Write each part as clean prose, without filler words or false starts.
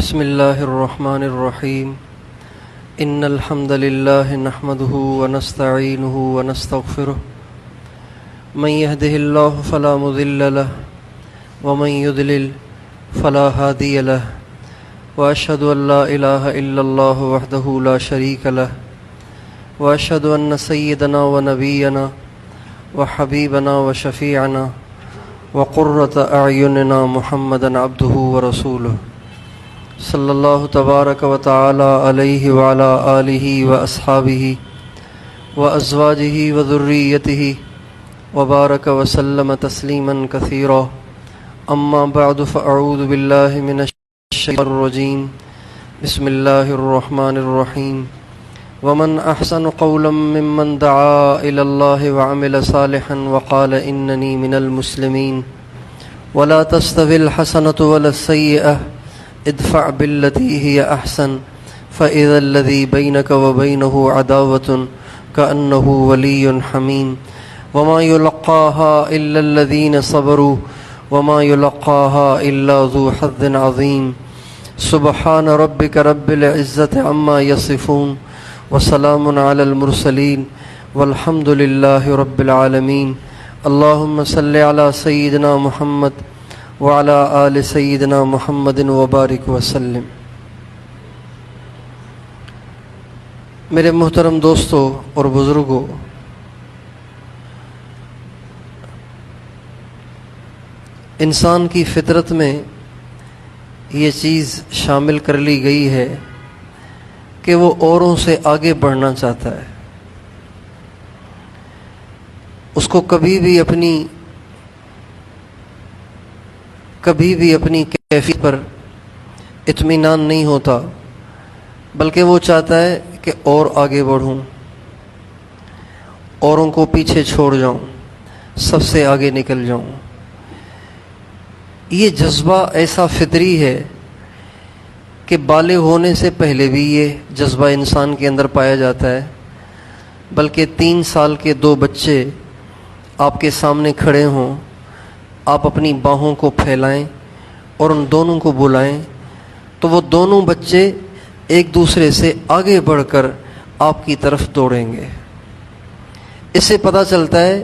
بسم الله الرحمن الرحيم إن الحمد لله نحمده ونستعينه ونستغفره من يهده الله فلا مضل له ومن يضلل فلا هادي له وأشهد أن لا إله إلا الله وحده لا شريك له وأشهد أن سيدنا ونبينا وحبيبنا وشفيعنا وقرة أعيننا محمدا عبده ورسوله صلی اللہ تبارک و تعالی علیہ وعلی آلہ واصحابہ وازواجہ وذریتہ وبارک وسلم تسلیما کثیرا اما بعد فاعوذ باللہ من الشیطان الرجیم بسم اللہ الرحمن الرحیم ومن احسن قولا ممن دعا الی اللہ وعمل صالحا وقال اننی من المسلمین ولا تستوی الحسنة ولا السیئة ادفع بالتي هي أحسن فإذا الذي بينك وبينه عداوة كأنه ولي حميم وما يلقاها إلا الذين صبروا وما يلقاها إلا ذو حظ عظيم سبحان ربك رب العزة عما يصفون وسلام على المرسلين والحمد لله رب العالمين اللهم صل على سيدنا محمد وعلى آل سیدنا محمد وبارک وسلم۔ میرے محترم دوستو اور بزرگوں، انسان کی فطرت میں یہ چیز شامل کر لی گئی ہے کہ وہ اوروں سے آگے بڑھنا چاہتا ہے۔ اس کو کبھی بھی اپنی کیفیت پر اطمینان نہیں ہوتا، بلکہ وہ چاہتا ہے کہ اور آگے بڑھوں، اوروں کو پیچھے چھوڑ جاؤں، سب سے آگے نکل جاؤں۔ یہ جذبہ ایسا فطری ہے کہ بالغ ہونے سے پہلے بھی یہ جذبہ انسان کے اندر پایا جاتا ہے، بلکہ 3 سال کے 2 بچے آپ کے سامنے کھڑے ہوں، آپ اپنی باہوں کو پھیلائیں اور ان دونوں کو بلائیں تو وہ دونوں بچے ایک دوسرے سے آگے بڑھ کر آپ کی طرف دوڑیں گے۔ اس سے پتہ چلتا ہے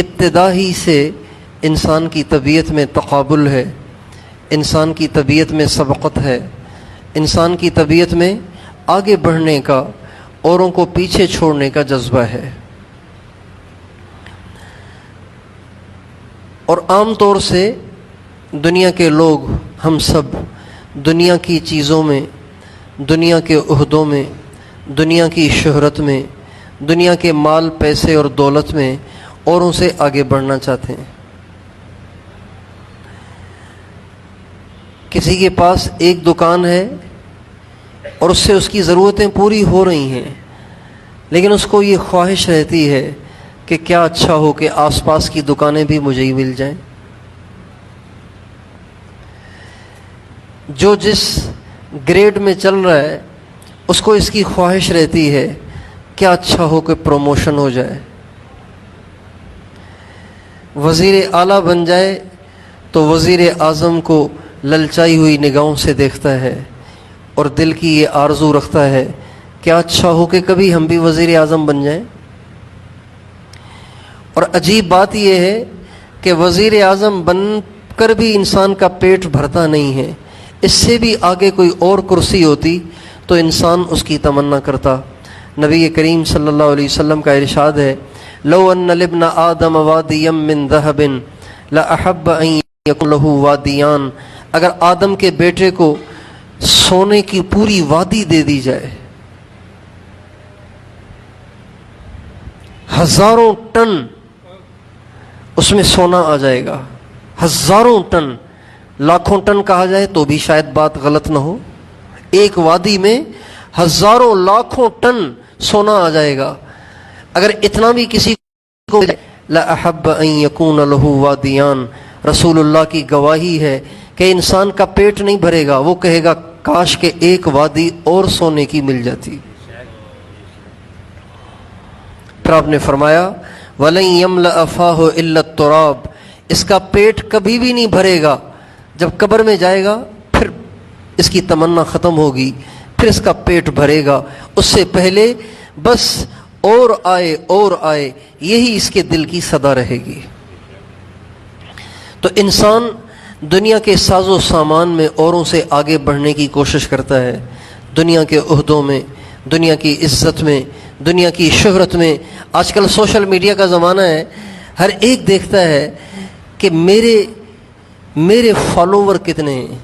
ابتدا ہی سے انسان کی طبیعت میں تقابل ہے، انسان کی طبیعت میں سبقت ہے، انسان کی طبیعت میں آگے بڑھنے کا، اوروں کو پیچھے چھوڑنے کا جذبہ ہے۔ اور عام طور سے دنیا کے لوگ، ہم سب دنیا کی چیزوں میں، دنیا کے عہدوں میں، دنیا کی شہرت میں، دنیا کے مال پیسے اور دولت میں اوروں سے آگے بڑھنا چاہتے ہیں۔ کسی کے پاس ایک دکان ہے اور اس سے اس کی ضرورتیں پوری ہو رہی ہیں، لیکن اس کو یہ خواہش رہتی ہے کہ کیا اچھا ہو کہ آس پاس کی دکانیں بھی مجھے ہی مل جائیں۔ جو جس گریڈ میں چل رہا ہے اس کو اس کی خواہش رہتی ہے کیا اچھا ہو کہ پروموشن ہو جائے، وزیر اعلیٰ بن جائے تو وزیر اعظم کو للچائی ہوئی نگاہوں سے دیکھتا ہے اور دل کی یہ آرزو رکھتا ہے کیا اچھا ہو کہ کبھی ہم بھی وزیر اعظم بن جائیں۔ اور عجیب بات یہ ہے کہ وزیر اعظم بن کر بھی انسان کا پیٹ بھرتا نہیں ہے، اس سے بھی آگے کوئی اور کرسی ہوتی تو انسان اس کی تمنا کرتا۔ نبی کریم صلی اللہ علیہ وسلم کا ارشاد ہے لو ان لابن آدم وادیا من ذهب لاحب ان یکن له وادیان، اگر آدم کے بیٹے کو سونے کی پوری وادی دے دی جائے، ہزاروں ٹن اس میں سونا آ جائے گا، ہزاروں ٹن، لاکھوں ٹن کہا جائے تو بھی شاید بات غلط نہ ہو، ایک وادی میں ہزاروں لاکھوں ٹن سونا آ جائے گا، اگر اتنا بھی کسی کو لأحب ان یکون له وادیان، رسول اللہ کی گواہی ہے کہ انسان کا پیٹ نہیں بھرے گا، وہ کہے گا کاش کہ ایک وادی اور سونے کی مل جاتی۔ پھر آپ نے فرمایا وَلَن يَمْلَأَ فَاهُ إِلَّا التُّرَابُ، اس کا پیٹ کبھی بھی نہیں بھرے گا، جب قبر میں جائے گا پھر اس کی تمنا ختم ہوگی، پھر اس کا پیٹ بھرے گا، اس سے پہلے بس اور آئے اور آئے، یہی اس کے دل کی صدا رہے گی۔ تو انسان دنیا کے ساز و سامان میں اوروں سے آگے بڑھنے کی کوشش کرتا ہے، دنیا کے عہدوں میں، دنیا کی عزت میں، دنیا کی شہرت میں۔ آج کل سوشل میڈیا کا زمانہ ہے، ہر ایک دیکھتا ہے کہ میرے فالوور کتنے ہیں،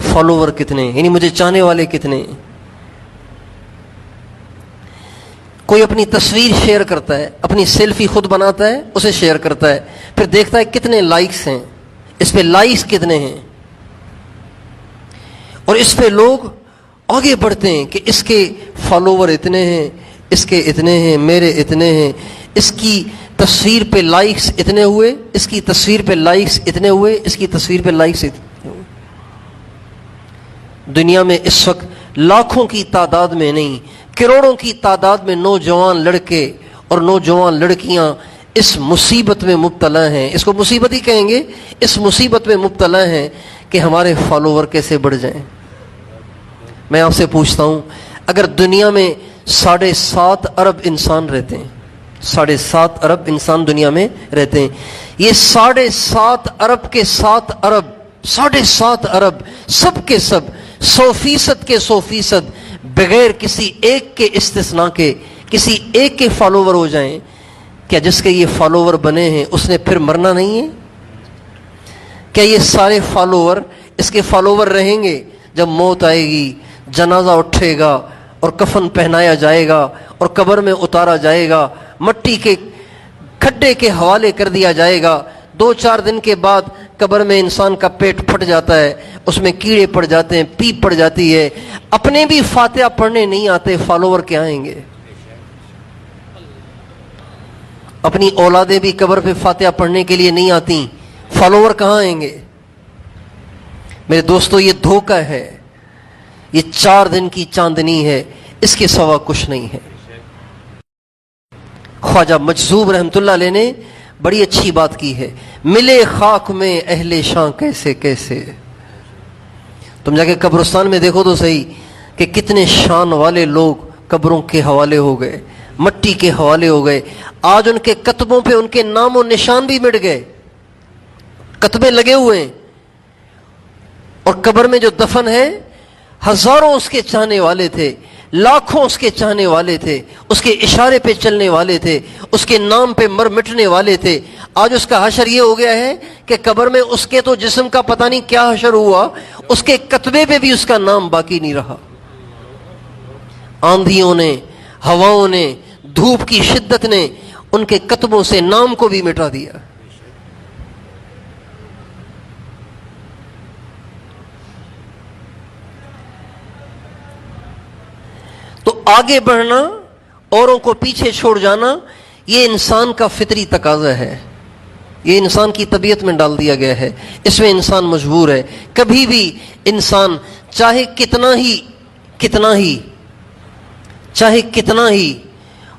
فالوور کتنے ہیں، یعنی مجھے چاہنے والے کتنے ہیں۔ کوئی اپنی تصویر شیئر کرتا ہے، اپنی سیلفی خود بناتا ہے، اسے شیئر کرتا ہے، پھر دیکھتا ہے کتنے لائکس ہیں، اس پہ لائکس کتنے ہیں، اور اس پہ لوگ آگے بڑھتے ہیں کہ اس کے فالوور اتنے ہیں، اس کے اتنے ہیں، میرے اتنے ہیں، اس کی تصویر پہ لائکس اتنے ہوئے، اس کی تصویر پہ لائکس اتنے ہوئے، اس کی تصویر پہ لائکس اتنے ہوئے۔ دنیا میں اس وقت لاکھوں کی تعداد میں نہیں، کروڑوں کی تعداد میں نوجوان لڑکے اور نوجوان لڑکیاں اس مصیبت میں مبتلا ہیں، اس کو مصیبت ہی کہیں گے، اس مصیبت میں مبتلا ہیں کہ ہمارے فالوور کیسے بڑھ جائیں۔ میں آپ سے پوچھتا ہوں، اگر دنیا میں 7.5 ارب انسان رہتے ہیں، 7.5 ارب انسان دنیا میں رہتے ہیں، یہ 7.5 ارب کے 7 ارب، 7.5 ارب سب کے سب 100% کے 100% بغیر کسی ایک کے استثناء کے، کسی ایک کے فالوور ہو جائیں، کیا جس کے یہ فالوور بنے ہیں اس نے پھر مرنا نہیں ہے؟ کیا یہ سارے فالوور اس کے فالوور رہیں گے؟ جب موت آئے گی، جنازہ اٹھے گا اور کفن پہنایا جائے گا اور قبر میں اتارا جائے گا، مٹی کے کھڈے کے حوالے کر دیا جائے گا، 2-4 دن کے بعد قبر میں انسان کا پیٹ پھٹ جاتا ہے، اس میں کیڑے پڑ جاتے ہیں، پیپ پڑ جاتی ہے، اپنے بھی فاتحہ پڑھنے نہیں آتے، فالوور کیا آئیں گے؟ اپنی اولادیں بھی قبر پہ فاتحہ پڑھنے کے لیے نہیں آتی، فالوور کہاں آئیں گے؟ میرے دوستو، یہ دھوکہ ہے، یہ 4 دن کی چاندنی ہے، اس کے سوا کچھ نہیں ہے۔ خواجہ مجذوب رحمت اللہ علیہ نے بڑی اچھی بات کی ہے، ملے خاک میں اہل شاں کیسے کیسے۔ تم جا کے قبرستان میں دیکھو تو صحیح کہ کتنے شان والے لوگ قبروں کے حوالے ہو گئے، مٹی کے حوالے ہو گئے، آج ان کے کتبوں پہ ان کے نام و نشان بھی مٹ گئے، کتبے لگے ہوئے ہیں، اور قبر میں جو دفن ہے، ہزاروں اس کے چاہنے والے تھے، لاکھوں اس کے چاہنے والے تھے، اس کے اشارے پہ چلنے والے تھے، اس کے نام پہ مر مٹنے والے تھے۔ آج اس کا حشر یہ ہو گیا ہے کہ قبر میں اس کے تو جسم کا پتہ نہیں کیا حشر ہوا، اس کے کتبے پہ بھی اس کا نام باقی نہیں رہا۔ آندھیوں نے، ہواؤں نے، دھوپ کی شدت نے ان کے کتبوں سے نام کو بھی مٹا دیا۔ تو آگے بڑھنا، اوروں کو پیچھے چھوڑ جانا، یہ انسان کا فطری تقاضا ہے، یہ انسان کی طبیعت میں ڈال دیا گیا ہے، اس میں انسان مجبور ہے۔ کبھی بھی انسان چاہے کتنا ہی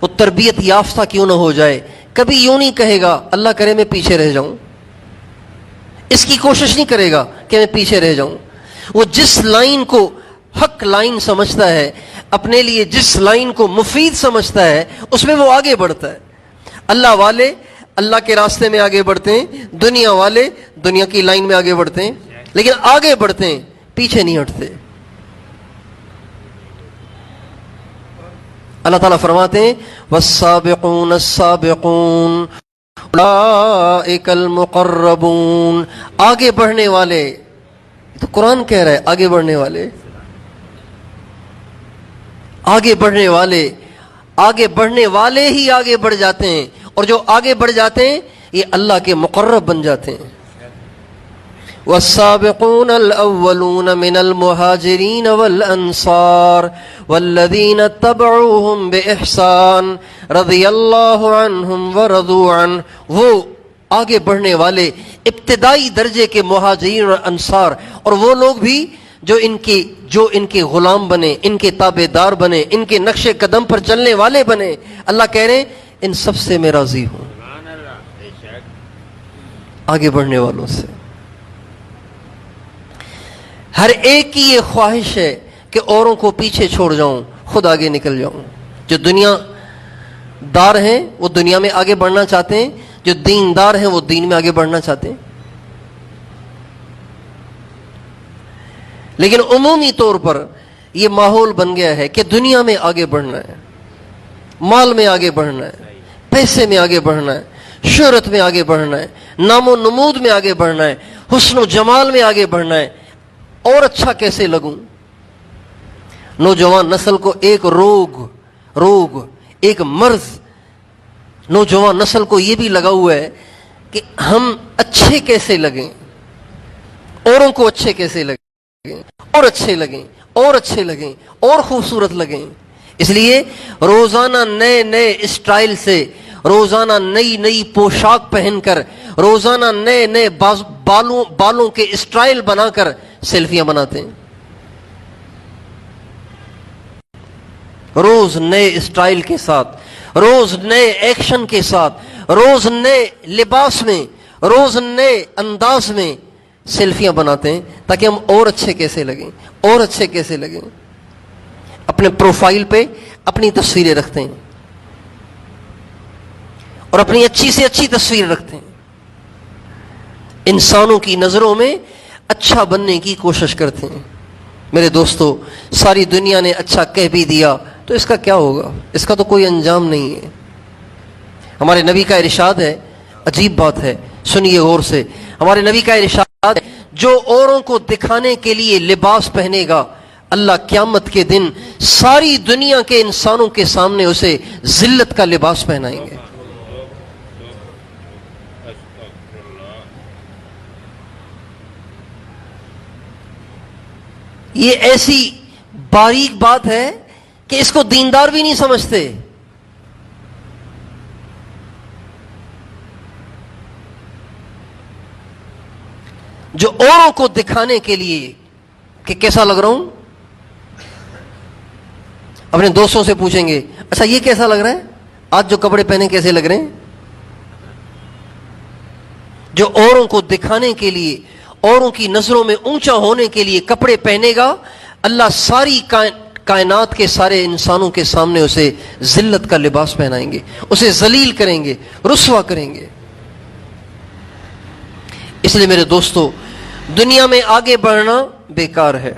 وہ تربیت یافتہ کیوں نہ ہو جائے، کبھی یوں نہیں کہے گا اللہ کرے میں پیچھے رہ جاؤں، اس کی کوشش نہیں کرے گا کہ میں پیچھے رہ جاؤں۔ وہ جس لائن کو حق لائن سمجھتا ہے، اپنے لیے جس لائن کو مفید سمجھتا ہے، اس میں وہ آگے بڑھتا ہے۔ اللہ والے اللہ کے راستے میں آگے بڑھتے ہیں، دنیا والے دنیا کی لائن میں آگے بڑھتے ہیں، لیکن آگے بڑھتے ہیں، پیچھے نہیں ہٹتے۔ اللہ تعالیٰ فرماتے ہیں والسابقون السابقون اولئک المقربون، آگے بڑھنے والے، تو قرآن کہہ رہا ہے آگے بڑھنے والے، آگے بڑھنے والے، آگے بڑھنے والے ہی آگے بڑھ جاتے ہیں، اور جو آگے بڑھ جاتے ہیں یہ اللہ کے مقرب بن جاتے ہیں۔ والسابقون الاولون من المہاجرین والانصار والذین اتبعوهم باحسان رضی اللہ عنہم ورضوا عنہ، وہ آگے بڑھنے والے ابتدائی درجے کے مہاجرین اور انصار، اور وہ لوگ بھی جو ان کے غلام بنے، ان کے تابع دار بنے، ان کے نقش قدم پر چلنے والے بنے، اللہ کہہ رہے ہیں ان سب سے میں راضی ہوں، آگے بڑھنے والوں سے۔ ہر ایک کی یہ خواہش ہے کہ اوروں کو پیچھے چھوڑ جاؤں، خود آگے نکل جاؤں۔ جو دنیا دار ہیں وہ دنیا میں آگے بڑھنا چاہتے ہیں، جو دیندار ہیں وہ دین میں آگے بڑھنا چاہتے ہیں۔ لیکن عمومی طور پر یہ ماحول بن گیا ہے کہ دنیا میں آگے بڑھنا ہے، مال میں آگے بڑھنا ہے، پیسے میں آگے بڑھنا ہے، شہرت میں آگے بڑھنا ہے، نام و نمود میں آگے بڑھنا ہے، حسن و جمال میں آگے بڑھنا ہے، اور اچھا کیسے لگوں۔ نوجوان نسل کو ایک روگ ایک مرض نوجوان نسل کو یہ بھی لگا ہوا ہے کہ ہم اچھے کیسے لگیں، اوروں کو اچھے کیسے لگیں، اور اچھے لگیں، اور اچھے لگیں، اور خوبصورت لگیں۔ اس لیے روزانہ نئے نئے اسٹائل سے، روزانہ نئی نئی پوشاک پہن کر، روزانہ نئے نئے بالوں کے اسٹائل بنا کر سیلفیاں بناتے ہیں۔ روز نئے اسٹائل کے ساتھ، روز نئے ایکشن کے ساتھ، روز نئے لباس میں، روز نئے انداز میں سیلفیاں بناتے ہیں تاکہ ہم اور اچھے کیسے لگیں، اور اچھے کیسے لگیں۔ اپنے پروفائل پہ اپنی تصویریں رکھتے ہیں اور اپنی اچھی سے اچھی تصویر رکھتے ہیں، انسانوں کی نظروں میں اچھا بننے کی کوشش کرتے ہیں۔ میرے دوستو، ساری دنیا نے اچھا کہہ بھی دیا تو اس کا کیا ہوگا؟ اس کا تو کوئی انجام نہیں ہے۔ ہمارے نبی کا ارشاد ہے، عجیب بات ہے، سنیے غور سے۔ ہمارے نبی کا ارشاد ہے، جو اوروں کو دکھانے کے لیے لباس پہنے گا، اللہ قیامت کے دن ساری دنیا کے انسانوں کے سامنے اسے ذلت کا لباس پہنائیں گے۔ یہ ایسی باریک بات ہے کہ اس کو دیندار بھی نہیں سمجھتے۔ جو اوروں کو دکھانے کے لیے کہ کیسا لگ رہا ہوں، اپنے دوستوں سے پوچھیں گے، اچھا یہ کیسا لگ رہا ہے، آج جو کپڑے پہنے کیسے لگ رہے ہیں۔ جو اوروں کو دکھانے کے لیے، اوروں کی نظروں میں اونچا ہونے کے لیے کپڑے پہنے گا، اللہ ساری کائنات کے سارے انسانوں کے سامنے اسے ذلت کا لباس پہنائیں گے، اسے ذلیل کریں گے، رسوا کریں گے۔ اس لیے میرے دوستو، دنیا میں آگے بڑھنا بیکار ہے،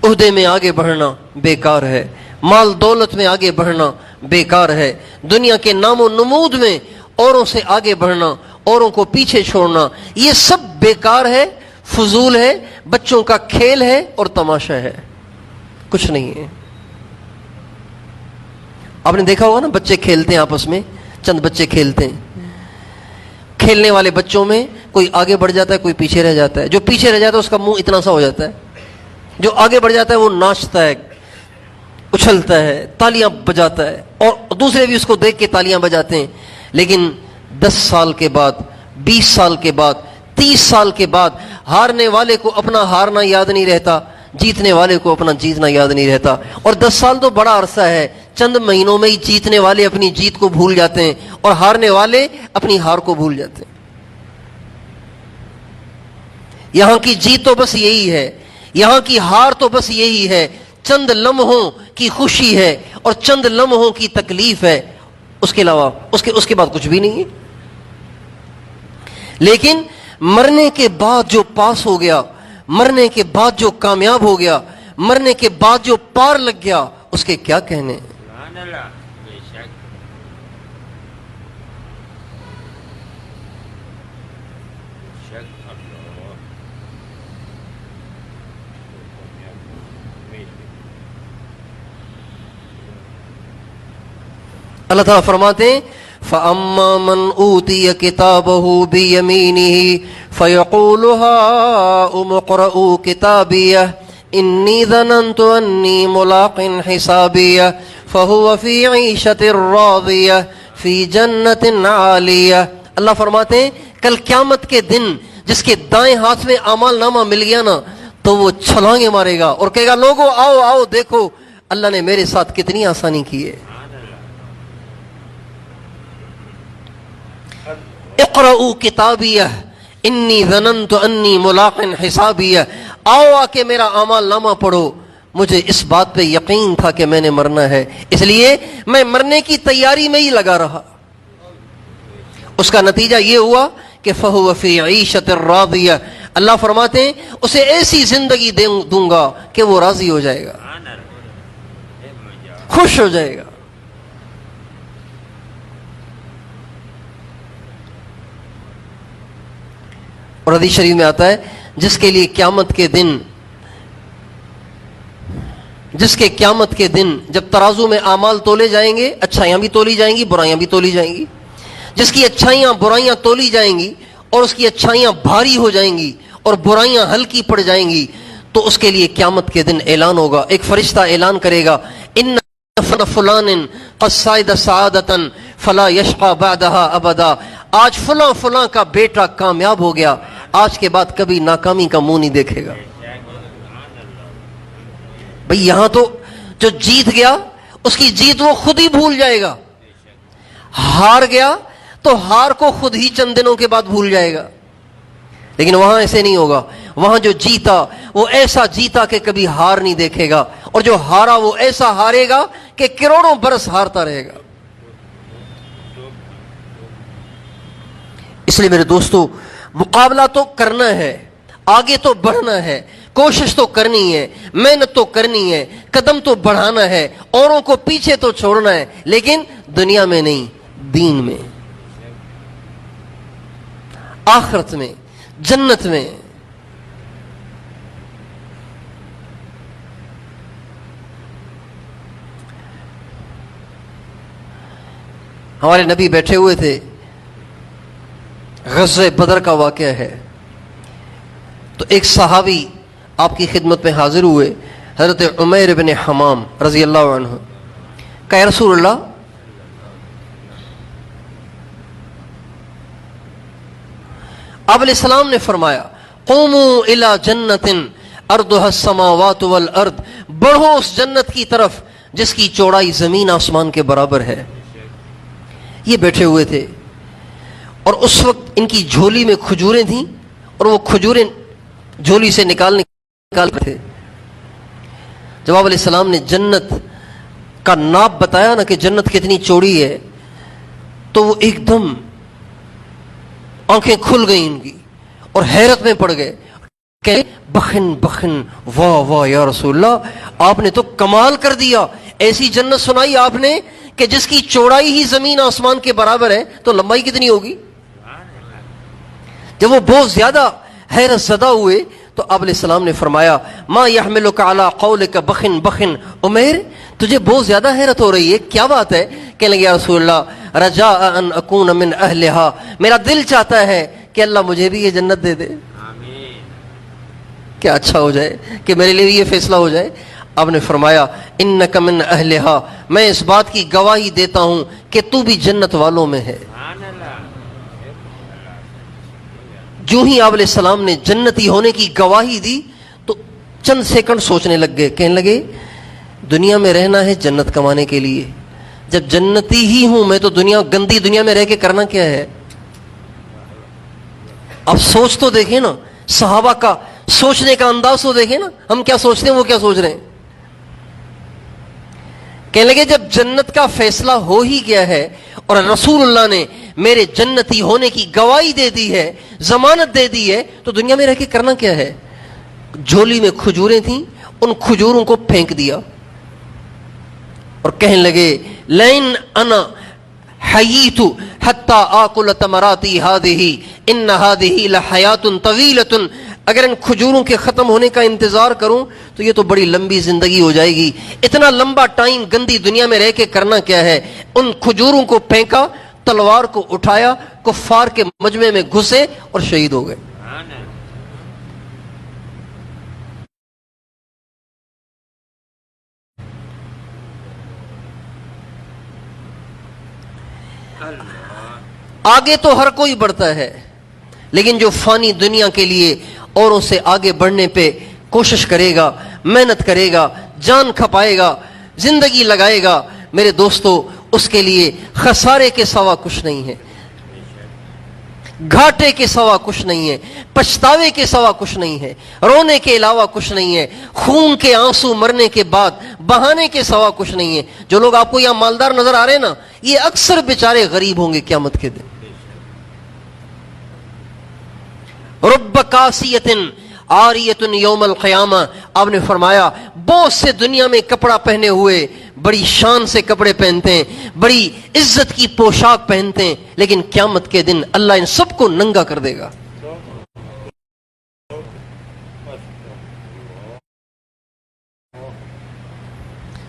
عہدے میں آگے بڑھنا بیکار ہے، مال دولت میں آگے بڑھنا بیکار ہے، دنیا کے نام و نمود میں اوروں سے آگے بڑھنا، اوروں کو پیچھے چھوڑنا، یہ سب بیکار ہے، فضول ہے، بچوں کا کھیل ہے اور تماشا ہے، کچھ نہیں ہے۔ آپ نے دیکھا ہوگا نا، بچے کھیلتے ہیں آپس میں، چند بچے کھیلتے ہیں، کھیلنے والے بچوں میں کوئی آگے بڑھ جاتا ہے، کوئی پیچھے رہ جاتا ہے۔ جو پیچھے رہ جاتا ہے اس کا منہ اتنا سا ہو جاتا ہے، جو آگے بڑھ جاتا ہے وہ ناچتا ہے، اچھلتا ہے، تالیاں بجاتا ہے، اور دوسرے بھی اس کو دیکھ کے تالیاں بجاتے ہیں۔ لیکن 10 سال کے بعد، 20 سال کے بعد، 30 سال کے بعد ہارنے والے کو اپنا ہارنا یاد نہیں رہتا، جیتنے والے کو اپنا جیتنا یاد نہیں رہتا۔ اور 10 سال تو بڑا عرصہ ہے، چند مہینوں میں ہی جیتنے والے اپنی جیت کو بھول جاتے ہیں اور ہارنے والے اپنی ہار کو بھول جاتے ہیں۔ یہاں کی جیت تو بس یہی ہے، یہاں کی ہار تو بس یہی ہے، چند لمحوں کی خوشی ہے اور چند لمحوں کی تکلیف ہے، اس کے علاوہ اس کے بعد کچھ بھی نہیں ہے۔ لیکن مرنے کے بعد جو پاس ہو گیا، مرنے کے بعد جو کامیاب ہو گیا، مرنے کے بعد جو پار لگ گیا، اس کے کیا کہنے۔ اللہ تعالیٰ فرماتے ہیں، فَأَمَّا مَنْ أُوتِيَ كِتَابَهُ بِيَمِينِهِ فَيَقُولُ هَاؤُمُ اقْرَءُوا كِتَابِيَهْ إِنِّي ظَنَنْتُ أَنِّي مُلَاقٍ حِسَابِيَهْ فَهُوَ فِي عِيشَةٍ رَاضِيَةٍ فِي جَنَّةٍ عَالِيَةٍ۔ اللہ فرماتے ہیں کل قیامت کے دن جس کے دائیں ہاتھ میں اعمال نامہ مل گیا نا، تو وہ چھلانگیں مارے گا اور کہے گا، لوگو آؤ آؤ دیکھو اللہ نے میرے ساتھ کتنی آسانی کی ہے۔ اقرؤوا کتابیہ، انی ظننت انی ملاق حسابی، آؤ آ کے میرا اعمال نامہ پڑھو، مجھے اس بات پہ یقین تھا کہ میں نے مرنا ہے، اس لیے میں مرنے کی تیاری میں ہی لگا رہا۔ اس کا نتیجہ یہ ہوا کہ فَهُوَ فِي عِيشَةٍ رَاضِيَةٍ، اللہ فرماتے ہیں اسے ایسی زندگی دوں گا کہ وہ راضی ہو جائے گا، خوش ہو جائے گا۔ اور حدیث شریف میں آتا ہے جس کے قیامت کے دن جب ترازو میں اعمال تولے جائیں گے، اچھائیاں بھی تولی جائیں گی، برائیاں بھی تولی جائیں گی، جس کی اچھائیاں برائیاں تولی جائیں گی اور اس کی اچھائیاں بھاری ہو جائیں گی اور برائیاں ہلکی پڑ جائیں گی، تو اس کے لیے قیامت کے دن اعلان ہوگا، ایک فرشتہ اعلان کرے گا، ان فلان قد صعد سعادة فلا يشقى بعدها ابدا، آج فلاں کا بیٹا کامیاب ہو گیا، آج کے بعد کبھی ناکامی کا منہ نہیں دیکھے گا۔ بھئی یہاں تو جو جیت گیا اس کی جیت وہ خود ہی بھول جائے گا، ہار گیا تو ہار کو خود ہی چند دنوں کے بعد بھول جائے گا، لیکن وہاں ایسے نہیں ہوگا، وہاں جو جیتا وہ ایسا جیتا کہ کبھی ہار نہیں دیکھے گا، اور جو ہارا وہ ایسا ہارے گا کہ کروڑوں برس ہارتا رہے گا۔ اس لیے میرے دوستو، مقابلہ تو کرنا ہے، آگے تو بڑھنا ہے، کوشش تو کرنی ہے، محنت تو کرنی ہے، قدم تو بڑھانا ہے، اوروں کو پیچھے تو چھوڑنا ہے، لیکن دنیا میں نہیں، دین میں، آخرت میں، جنت میں۔ ہمارے نبی بیٹھے ہوئے تھے، غزوہ بدر کا واقعہ ہے، تو ایک صحابی آپ کی خدمت میں حاضر ہوئے، حضرت عمیر بن حمام رضی اللہ عنہ، کہ یا رسول اللہ، آپ علیہ السلام نے فرمایا قوموا الی جنت ارضها السماوات والارض، بڑھو اس جنت کی طرف جس کی چوڑائی زمین آسمان کے برابر ہے۔ یہ بیٹھے ہوئے تھے اور اس وقت ان کی جھولی میں کھجوریں تھیں اور وہ کھجوریں جھولی سے نکال تھے۔ جب آپ علیہ السلام نے جنت کا ناپ بتایا نا کہ جنت کتنی چوڑی ہے، تو وہ ایک دم آنکھیں کھل گئیں ان کی اور حیرت میں پڑ گئے کہ بخن بخن، واہ واہ یا رسول اللہ، آپ نے تو کمال کر دیا، ایسی جنت سنائی آپ نے کہ جس کی چوڑائی ہی زمین آسمان کے برابر ہے، تو لمبائی کتنی ہوگی؟ جب وہ بہت زیادہ حیرت زدہ ہوئے تو آپ علیہ السلام نے فرمایا ما یحملک علی قولک بخن بخن، عمیر تجھے بہت زیادہ حیرت ہو رہی ہے، کیا بات ہے؟ کہنے لگے یا رسول اللہ رجاء ان اکون من اہلہا، میرا دل چاہتا ہے کہ اللہ مجھے بھی یہ جنت دے دے، کیا اچھا ہو جائے کہ میرے لیے بھی یہ فیصلہ ہو جائے۔ آپ نے فرمایا انک من اہلہا، میں اس بات کی گواہی دیتا ہوں کہ تو بھی جنت والوں میں ہے۔ جو ہی آپ علیہ السلام نے جنتی ہونے کی گواہی دی تو چند سیکنڈ سوچنے لگ گئے، کہنے لگے دنیا میں رہنا ہے جنت کمانے کے لیے، جب جنتی ہی ہوں میں تو گندی دنیا میں رہ کے کرنا کیا ہے؟ اب سوچ تو دیکھیں نا، صحابہ کا سوچنے کا انداز تو دیکھیں نا، ہم کیا سوچتے ہیں وہ کیا سوچ رہے ہیں۔ کہنے لگے جب جنت کا فیصلہ ہو ہی گیا ہے اور رسول اللہ نے میرے جنتی ہونے کی گواہی دے دی ہے، ضمانت دے دی ہے، تو دنیا میں رہ کے کرنا کیا ہے؟ جھولی میں کھجوریں تھیں، ان کھجوروں کو پھینک دیا اور کہنے لگے لئن انا حییت حتی آکل تمراتی ہذہ ان ہذہ لحیات طویلۃ، اگر ان کھجوروں کے ختم ہونے کا انتظار کروں تو یہ تو بڑی لمبی زندگی ہو جائے گی، اتنا لمبا ٹائم گندی دنیا میں رہ کے کرنا کیا ہے؟ ان کھجوروں کو پھینکا، تلوار کو اٹھایا، کفار کے مجمع میں گھسے اور شہید ہو گئے۔ آگے تو ہر کوئی بڑھتا ہے، لیکن جو فانی دنیا کے لیے اوروں سے آگے بڑھنے پہ کوشش کرے گا، محنت کرے گا، جان کھپائے گا، زندگی لگائے گا، میرے دوستو اس کے لیے خسارے کے سوا کچھ نہیں ہے۔ گھاٹے کے سوا کچھ نہیں ہے، پچھتاوے کے سوا کچھ نہیں ہے، رونے کے علاوہ کچھ نہیں ہے، خون کے آنسو مرنے کے بعد بہانے کے سوا کچھ نہیں ہے۔ جو لوگ آپ کو یہاں مالدار نظر آ رہے ہیں نا، یہ اکثر بیچارے غریب ہوں گے قیامت کے دن۔ رب کاسیۃ عاریۃ یوم القیامہ، آپ نے فرمایا بہت سے دنیا میں کپڑا پہنے ہوئے بڑی شان سے کپڑے پہنتے ہیں، بڑی عزت کی پوشاک پہنتے ہیں، لیکن قیامت کے دن اللہ ان سب کو ننگا کر دے گا۔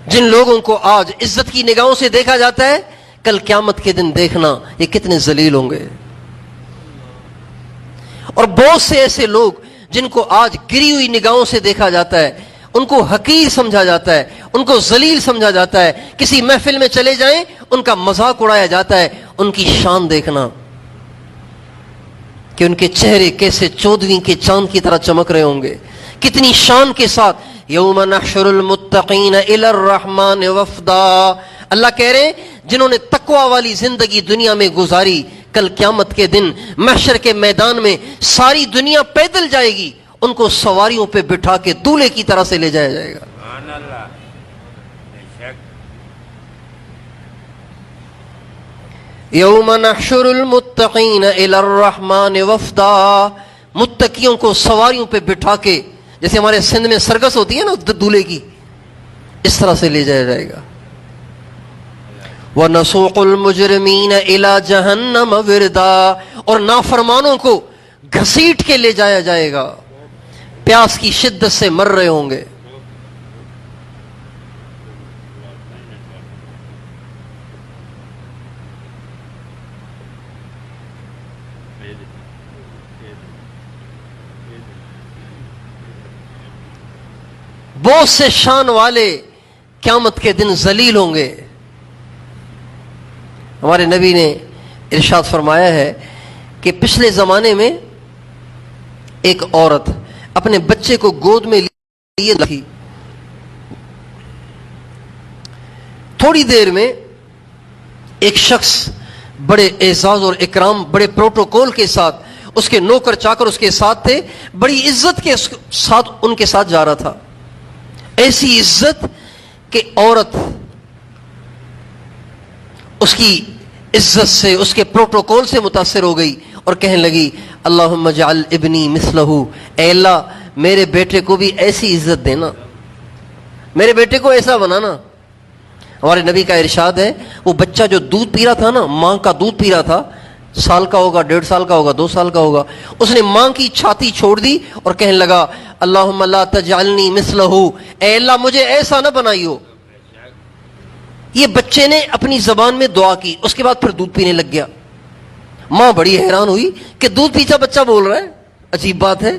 جن لوگوں کو آج عزت کی نگاہوں سے دیکھا جاتا ہے، کل قیامت کے دن دیکھنا یہ کتنے ذلیل ہوں گے۔ اور بہت سے ایسے لوگ جن کو آج گری ہوئی نگاہوں سے دیکھا جاتا ہے، ان کو حقیر سمجھا جاتا ہے، ان کو ذلیل سمجھا جاتا ہے، کسی محفل میں چلے جائیں ان کا مذاق اڑایا جاتا ہے، ان کی شان دیکھنا کہ ان کے چہرے کیسے 14ویں کے چاند کی طرح چمک رہے ہوں گے، کتنی شان کے ساتھ۔ یوم نحشر المتقین الی الرحمن وفدا، اللہ کہہ رہے ہیں جنہوں نے تقوی والی زندگی دنیا میں گزاری، کل قیامت کے دن محشر کے میدان میں ساری دنیا پیدل جائے گی، ان کو سواریوں پہ بٹھا کے دولہے کی طرح سے لے جایا جائے گا۔ یوم نحشر المتقین الی الرحمن وفدا، متقیوں کو سواریوں پہ بٹھا کے، جیسے ہمارے سندھ میں سرکس ہوتی ہے نا دولہے کی، اس طرح سے لے جایا جائے گا۔ وَنَسُوقُ الْمُجْرِمِينَ إِلَى جَهَنَّمَ وِرْدًا، اور نافرمانوں کو گھسیٹ کے لے جایا جائے گا، پیاس کی شدت سے مر رہے ہوں گے۔ بہت سے شان والے قیامت کے دن ذلیل ہوں گے۔ ہمارے نبی نے ارشاد فرمایا ہے کہ پچھلے زمانے میں ایک عورت اپنے بچے کو گود میں لیے تھی، تھوڑی دیر میں ایک شخص بڑے اعزاز اور اکرام، بڑے پروٹوکول کے ساتھ، اس کے نوکر چاکر اس کے ساتھ تھے، بڑی عزت کے ساتھ ان کے ساتھ جا رہا تھا، ایسی عزت کہ عورت اس کی عزت سے، اس کے پروٹوکول سے متاثر ہو گئی اور کہنے لگی اللہم اجعل ابنی مثلہ، اے اللہ میرے بیٹے کو بھی ایسی عزت دینا، میرے بیٹے کو ایسا بنانا۔ ہمارے نبی کا ارشاد ہے وہ بچہ جو دودھ پی رہا تھا نا، ماں کا دودھ پی رہا تھا، سال کا ہوگا، 1.5 سال کا ہوگا، 2 سال کا ہوگا، اس نے ماں کی چھاتی چھوڑ دی اور کہنے لگا اللہم لا تجعلنی مثلہ، اے اللہ مجھے ایسا نہ بنائیو۔ یہ بچے نے اپنی زبان میں دعا کی، اس کے بعد پھر دودھ پینے لگ گیا۔ ماں بڑی حیران ہوئی کہ دودھ پیتا بچہ بول رہا ہے، عجیب بات ہے۔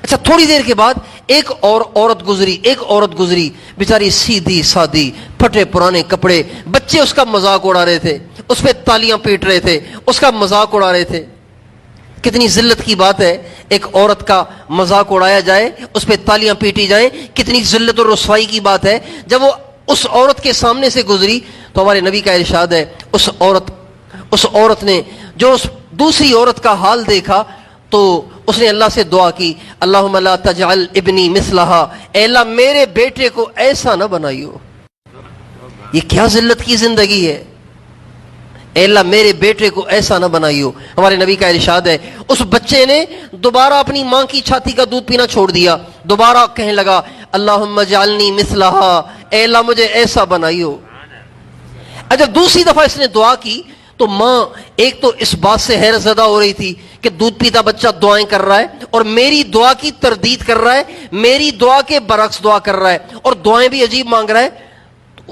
اچھا تھوڑی دیر کے بعد ایک اور عورت گزری، بیچاری سیدھی سادی، پھٹے پرانے کپڑے، بچے اس کا مذاق اڑا رہے تھے، اس پہ تالیاں پیٹ رہے تھے، اس کا مذاق اڑا رہے تھے۔ کتنی ذلت کی بات ہے، ایک عورت کا مذاق اڑایا جائے، اس پہ تالیاں پیٹی جائیں، کتنی ذلت اور رسوائی کی بات ہے۔ جب وہ اس عورت کے سامنے سے گزری تو ہمارے نبی کا ارشاد ہے اس عورت نے جو اس دوسری عورت کا حال دیکھا تو اس نے اللہ سے دعا کی اللہم لا تجعل ابنی مثلہا، اے اللہ میرے بیٹے کو ایسا نہ بنائیو۔ یہ کیا ذلت کی زندگی ہے، اے اللہ میرے بیٹے کو ایسا نہ بنائیو۔ ہمارے نبی کا ارشاد ہے اس بچے نے دوبارہ اپنی ماں کی چھاتی کا دودھ پینا چھوڑ دیا، دوبارہ کہنے لگا اللہم اجعلنی مثلہا، اے اللہ مجھے ایسا بنائیو۔ جب دوسری دفعہ اس نے دعا کی تو ماں ایک تو اس بات سے حیرت زدہ ہو رہی تھی کہ دودھ پیتا بچہ دعائیں کر رہا ہے اور میری دعا کی تردید کر رہا ہے، میری دعا کے برعکس دعا کر رہا ہے اور دعائیں بھی عجیب مانگ رہا ہے۔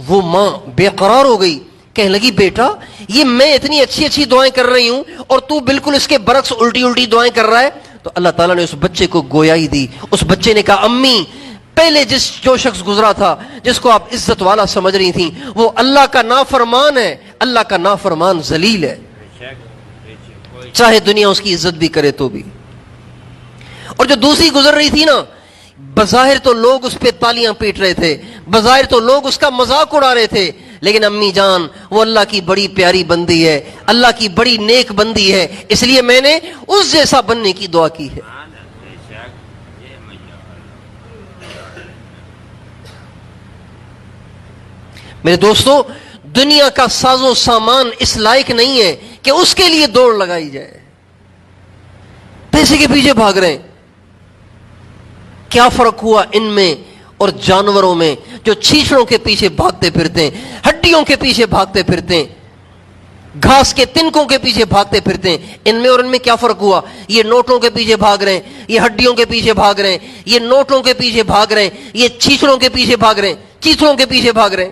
وہ ماں بے قرار ہو گئی، کہنے لگی بیٹا یہ میں اتنی اچھی دعائیں کر رہی ہوں اور تو بالکل اس کے برعکس الٹی دعائیں کر رہا ہے۔ تو اللہ تعالیٰ نے اس بچے کو گویائی دی، اس بچے نے کہا امی پہلے جو شخص گزرا تھا جس کو آپ عزت والا سمجھ رہی تھیں وہ اللہ کا نافرمان ہے، اللہ کا نافرمان ذلیل ہے، چاہے دنیا اس کی عزت بھی کرے تو بھی۔ اور جو دوسری گزر رہی تھی نا، بظاہر تو لوگ اس پہ تالیاں پیٹ رہے تھے، بظاہر تو لوگ اس کا مذاق اڑا رہے تھے، لیکن امی جان وہ اللہ کی بڑی پیاری بندی ہے، اللہ کی بڑی نیک بندی ہے، اس لیے میں نے اس جیسا بننے کی دعا کی ہے۔ میرے دوستو، دنیا کا ساز و سامان اس لائق نہیں ہے کہ اس کے لیے دوڑ لگائی جائے۔ پیسے کے پیچھے بھاگ رہے ہیں۔ کیا فرق ہوا ان میں اور جانوروں میں جو چھیچڑوں کے پیچھے بھاگتے پھرتے ہیں، ہڈیوں کے پیچھے بھاگتے پھرتے ہیں، گھاس کے تنکوں کے پیچھے بھاگتے پھرتے ہیں؟ ان میں اور ان میں کیا فرق ہوا؟ یہ نوٹوں کے پیچھے بھاگ رہے ہیں، یہ ہڈیوں کے پیچھے بھاگ رہے ہیں، یہ نوٹوں کے پیچھے بھاگ رہے ہیں، یہ چھیچڑوں کے پیچھے بھاگ رہے ہیں، چیچڑوں کے پیچھے بھاگ رہے ہیں۔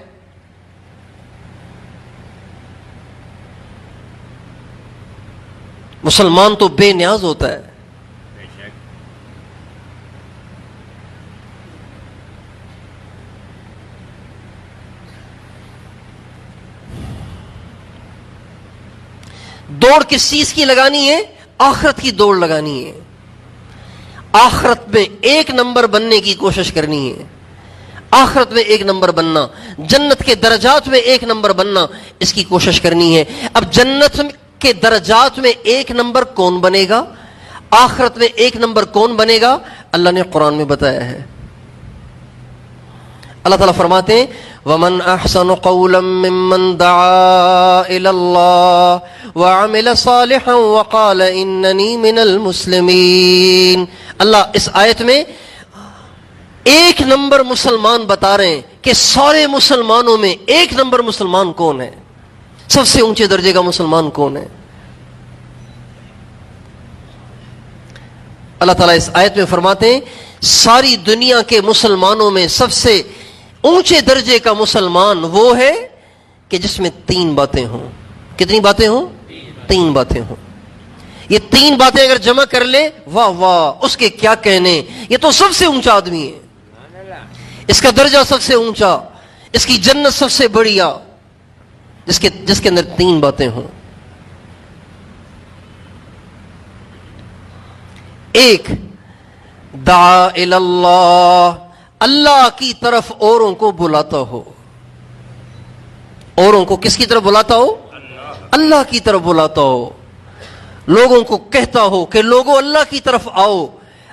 مسلمان تو بے نیاز ہوتا ہے۔ دوڑ کس چیز کی لگانی ہے؟ آخرت کی دوڑ لگانی ہے۔ آخرت میں ایک نمبر بننے کی کوشش کرنی ہے۔ آخرت میں ایک نمبر بننا، جنت کے درجات میں ایک نمبر بننا، اس کی کوشش کرنی ہے۔ اب جنت کے درجات میں ایک نمبر کون بنے گا؟ آخرت میں ایک نمبر کون بنے گا؟ اللہ نے قرآن میں بتایا ہے۔ اللہ تعالیٰ فرماتے ہیں وَمَنْ أَحْسَنُ قَوْلًا مِّمَّنْ دَعَا إِلَى اللَّهِ وَعَمِلَ صَالِحًا وَقَالَ إِنَّنِي مِنَ الْمُسْلِمِينَ۔ اللہ اس آیت میں ایک نمبر مسلمان بتا رہے ہیں کہ سارے مسلمانوں میں ایک نمبر مسلمان کون ہے، سب سے اونچے درجے کا مسلمان کون ہے۔ اللہ تعالیٰ اس آیت میں فرماتے ہیں ساری دنیا کے مسلمانوں میں سب سے اونچے درجے کا مسلمان وہ ہے کہ جس میں تین باتیں ہوں۔ کتنی باتیں ہوں؟ تین باتیں ہوں۔ یہ تین باتیں اگر جمع کر لے، واہ واہ، اس کے کیا کہنے، یہ تو سب سے اونچا آدمی ہے، اس کا درجہ سب سے اونچا، اس کی جنت سب سے بڑھیا، جس کے اندر تین باتیں ہوں۔ ایک، دعا الی اللہ، اللہ کی طرف اوروں کو بلاتا ہو۔ اوروں کو کس کی طرف بلاتا ہو؟ اللہ کی طرف بلاتا ہو۔ لوگوں کو کہتا ہو کہ لوگوں اللہ کی طرف آؤ،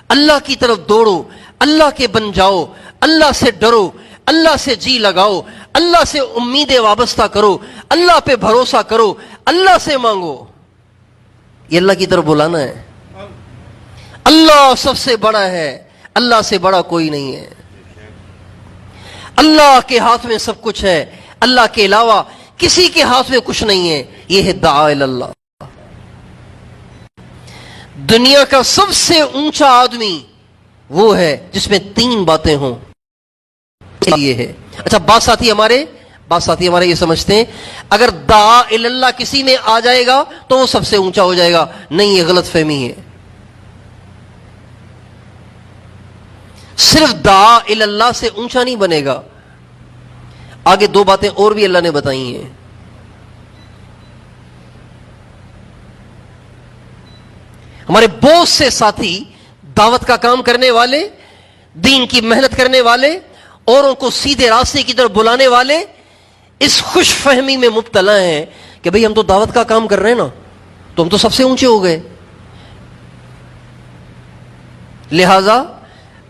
اللہ کی طرف دوڑو، اللہ کے بن جاؤ، اللہ سے ڈرو، اللہ سے جی لگاؤ، اللہ سے امیدیں وابستہ کرو، اللہ پہ بھروسہ کرو، اللہ سے مانگو۔ یہ اللہ کی طرف بلانا ہے۔ اللہ سب سے بڑا ہے، اللہ سے بڑا کوئی نہیں ہے۔ اللہ کے ہاتھ میں سب کچھ ہے، اللہ کے علاوہ کسی کے ہاتھ میں کچھ نہیں ہے۔ یہ ہے دعا الی اللہ۔ دنیا کا سب سے اونچا آدمی وہ ہے جس میں تین باتیں ہوں۔ یہ ہے۔ اچھا، بات ساتھی ہمارے یہ سمجھتے ہیں اگر دعا الی اللہ کسی میں آ جائے گا تو وہ سب سے اونچا ہو جائے گا۔ نہیں، یہ غلط فہمی ہے۔ صرف دعا الی اللہ سے اونچا نہیں بنے گا، آگے دو باتیں اور بھی اللہ نے بتائی ہیں۔ ہمارے بہت سے ساتھی دعوت کا کام کرنے والے، دین کی محنت کرنے والے، اوروں کو سیدھے راستے کی طرف بلانے والے اس خوش فہمی میں مبتلا ہیں کہ بھئی ہم تو دعوت کا کام کر رہے ہیں نا، تو ہم تو سب سے اونچے ہو گئے، لہذا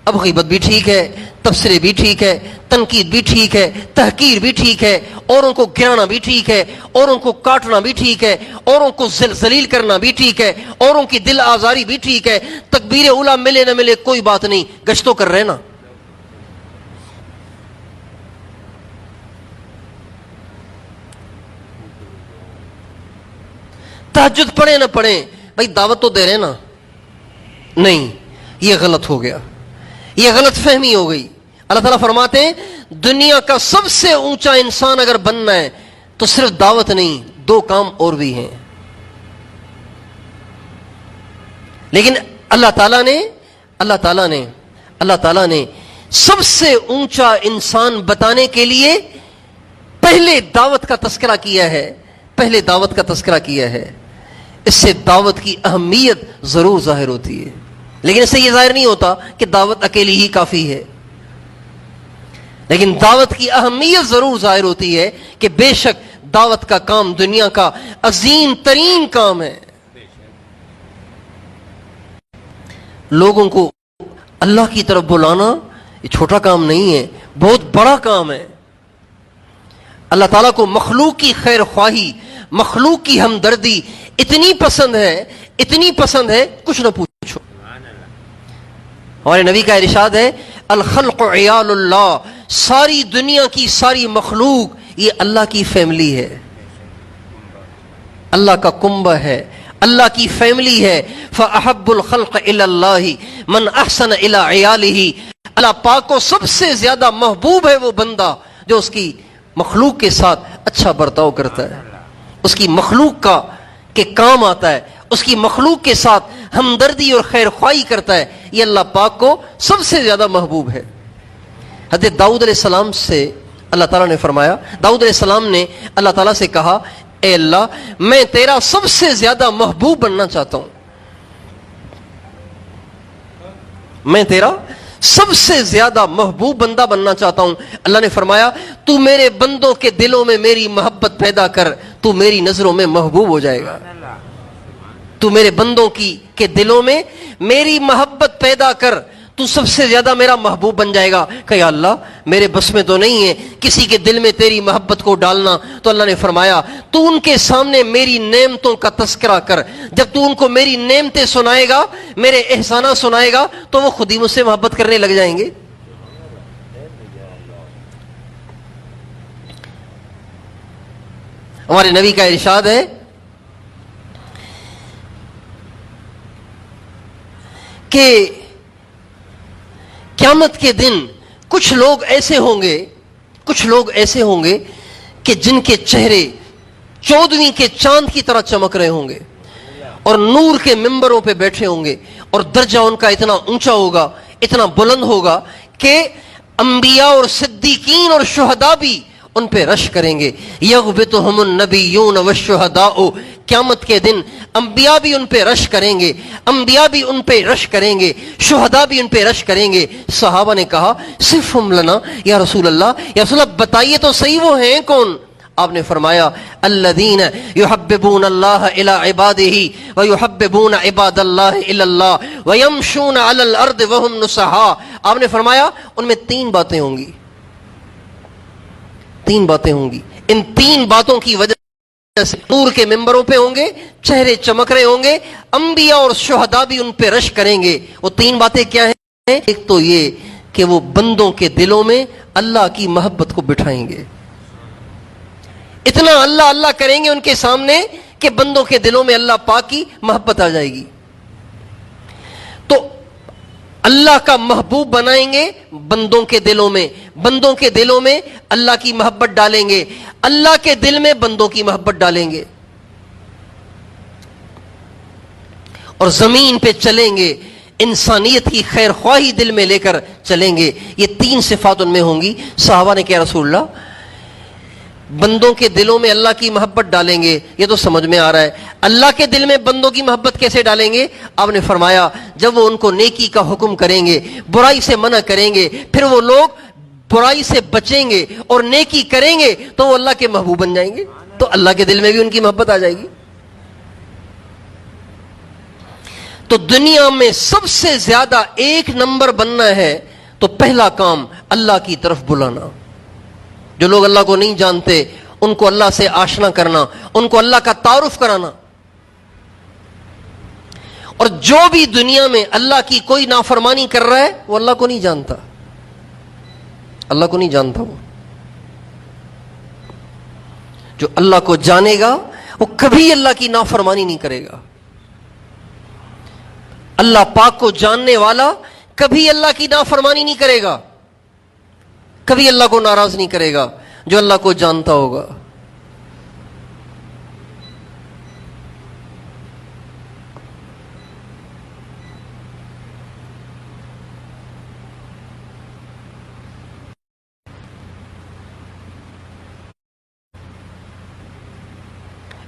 اب غیبت بھی ٹھیک ہے، تبصرے بھی ٹھیک ہے، تنقید بھی ٹھیک ہے، تحقیر بھی ٹھیک ہے، اوروں کو گرانا بھی ٹھیک ہے، اوروں کو کاٹنا بھی ٹھیک ہے، اوروں کو ذلیل کرنا بھی ٹھیک ہے، اوروں کی دل آزاری بھی ٹھیک ہے، تکبیر اولیٰ ملے نہ ملے کوئی بات نہیں، گشت تو کر رہے نا۔ تہجد پڑھیں نہ پڑھیں، بھائی دعوت تو دے رہے نا۔ نہیں، یہ غلط ہو گیا، یہ غلط فہمی ہو گئی۔ اللہ تعالیٰ فرماتے ہیں دنیا کا سب سے اونچا انسان اگر بننا ہے تو صرف دعوت نہیں، دو کام اور بھی ہیں۔ لیکن اللہ تعالیٰ نے سب سے اونچا انسان بتانے کے لیے پہلے دعوت کا تذکرہ کیا ہے۔ اس سے دعوت کی اہمیت ضرور ظاہر ہوتی ہے، لیکن اس سے یہ ظاہر نہیں ہوتا کہ دعوت اکیلی ہی کافی ہے۔ لیکن دعوت کی اہمیت ضرور ظاہر ہوتی ہے کہ بے شک دعوت کا کام دنیا کا عظیم ترین کام ہے. لوگوں کو اللہ کی طرف بلانا یہ چھوٹا کام نہیں ہے، بہت بڑا کام ہے. اللہ تعالیٰ کو مخلوق کی خیر خواہی، مخلوق کی ہمدردی اتنی پسند ہے کچھ نہ پوچھو. ہمارے نبی کا ارشاد ہے الخلق عیال اللہ، ساری دنیا کی ساری مخلوق یہ اللہ کی فیملی ہے، اللہ کا کنبہ ہے، اللہ کی فیملی ہے. فاحب الخلق الی اللہ من احسن الی عیالہ، اللہ پاک کو سب سے زیادہ محبوب ہے وہ بندہ جو اس کی مخلوق کے ساتھ اچھا برتاؤ کرتا ہے، اس کی مخلوق کا کے کام آتا ہے، اس کی مخلوق کے ساتھ ہمدردی اور خیر خواہی کرتا ہے. یہ اللہ پاک کو سب سے زیادہ محبوب ہے. حضرت داؤد علیہ السلام سے اللہ تعالیٰ نے فرمایا، داؤد علیہ السلام نے اللہ تعالیٰ سے کہا اے اللہ میں تیرا سب سے زیادہ محبوب بننا چاہتا ہوں، میں تیرا سب سے زیادہ محبوب بندہ بننا چاہتا ہوں. اللہ نے فرمایا تو میرے بندوں کے دلوں میں میری محبت پیدا کر، تو میری نظروں میں محبوب ہو جائے گا. تو میرے بندوں کے دلوں میں میری محبت پیدا کر، تو سب سے زیادہ میرا محبوب بن جائے گا. کہ یا اللہ میرے بس میں تو نہیں ہے کسی کے دل میں تیری محبت کو ڈالنا. تو اللہ نے فرمایا تو ان کے سامنے میری نعمتوں کا تذکرہ کر، جب تو ان کو میری نعمتیں سنائے گا، میرے احسانات سنائے گا، تو وہ خود ہی مجھ سے محبت کرنے لگ جائیں گے. ہمارے نبی کا ارشاد ہے کہ قیامت کے دن کچھ لوگ ایسے ہوں گے کہ جن کے چہرے 14ویں کے چاند کی طرح چمک رہے ہوں گے اور نور کے ممبروں پہ بیٹھے ہوں گے، اور درجہ ان کا اتنا اونچا ہوگا، اتنا بلند ہوگا کہ انبیاء اور صدیقین اور شہداء بھی ان پہ رش کریں گے. یغبطہم النبیون والشہداء، قیامت کے دن انبیاء بھی ان پہ رش کریں گے، انبیاء بھی ان پہ رش کریں گے، شہداء بھی ان پہ رش کریں گے. صحابہ نے کہا صفہم لنا یا رسول اللہ بتائیے تو صحیح وہ ہیں کون؟ آپ نے فرمایا الذین یحببون اللہ الی عبادہ ویحببون عباد اللہ الی اللہ ویمشون علی الارض وہم نصحاء. آپ نے فرمایا ان میں تین باتیں ہوں گی. ان تین باتوں کی وجہ سے نور کے ممبروں پہ ہوں گے، چہرے چمک رہے ہوں گے، انبیاء اور شہداء بھی ان پہ رش کریں گے. وہ تین باتیں کیا ہیں؟ ایک تو یہ کہ وہ بندوں کے دلوں میں اللہ کی محبت کو بٹھائیں گے، اتنا اللہ اللہ کریں گے ان کے سامنے کہ بندوں کے دلوں میں اللہ پاک کی محبت آ جائے گی. تو اللہ کا محبوب بنائیں گے بندوں کے دلوں میں اللہ کی محبت ڈالیں گے، اللہ کے دل میں بندوں کی محبت ڈالیں گے، اور زمین پہ چلیں گے انسانیت کی خیر خواہی دل میں لے کر چلیں گے. یہ تین صفات ان میں ہوں گی. صحابہ نے کہا رسول اللہ بندوں کے دلوں میں اللہ کی محبت ڈالیں گے، یہ تو سمجھ میں آ رہا ہے، اللہ کے دل میں بندوں کی محبت کیسے ڈالیں گے؟ آپ نے فرمایا جب وہ ان کو نیکی کا حکم کریں گے، برائی سے منع کریں گے، پھر وہ لوگ برائی سے بچیں گے اور نیکی کریں گے تو وہ اللہ کے محبوب بن جائیں گے، تو اللہ کے دل میں بھی ان کی محبت آ جائے گی. تو دنیا میں سب سے زیادہ ایک نمبر بننا ہے تو پہلا کام اللہ کی طرف بلانا. جو لوگ اللہ کو نہیں جانتے ان کو اللہ سے آشنا کرنا، ان کو اللہ کا تعارف کرانا. اور جو بھی دنیا میں اللہ کی کوئی نافرمانی کر رہا ہے وہ اللہ کو نہیں جانتا، اللہ کو نہیں جانتا. وہ جو اللہ کو جانے گا وہ کبھی اللہ کی نافرمانی نہیں کرے گا. اللہ پاک کو جاننے والا کبھی اللہ کی نافرمانی نہیں کرے گا، کبھی اللہ کو ناراض نہیں کرے گا. جو اللہ کو جانتا ہوگا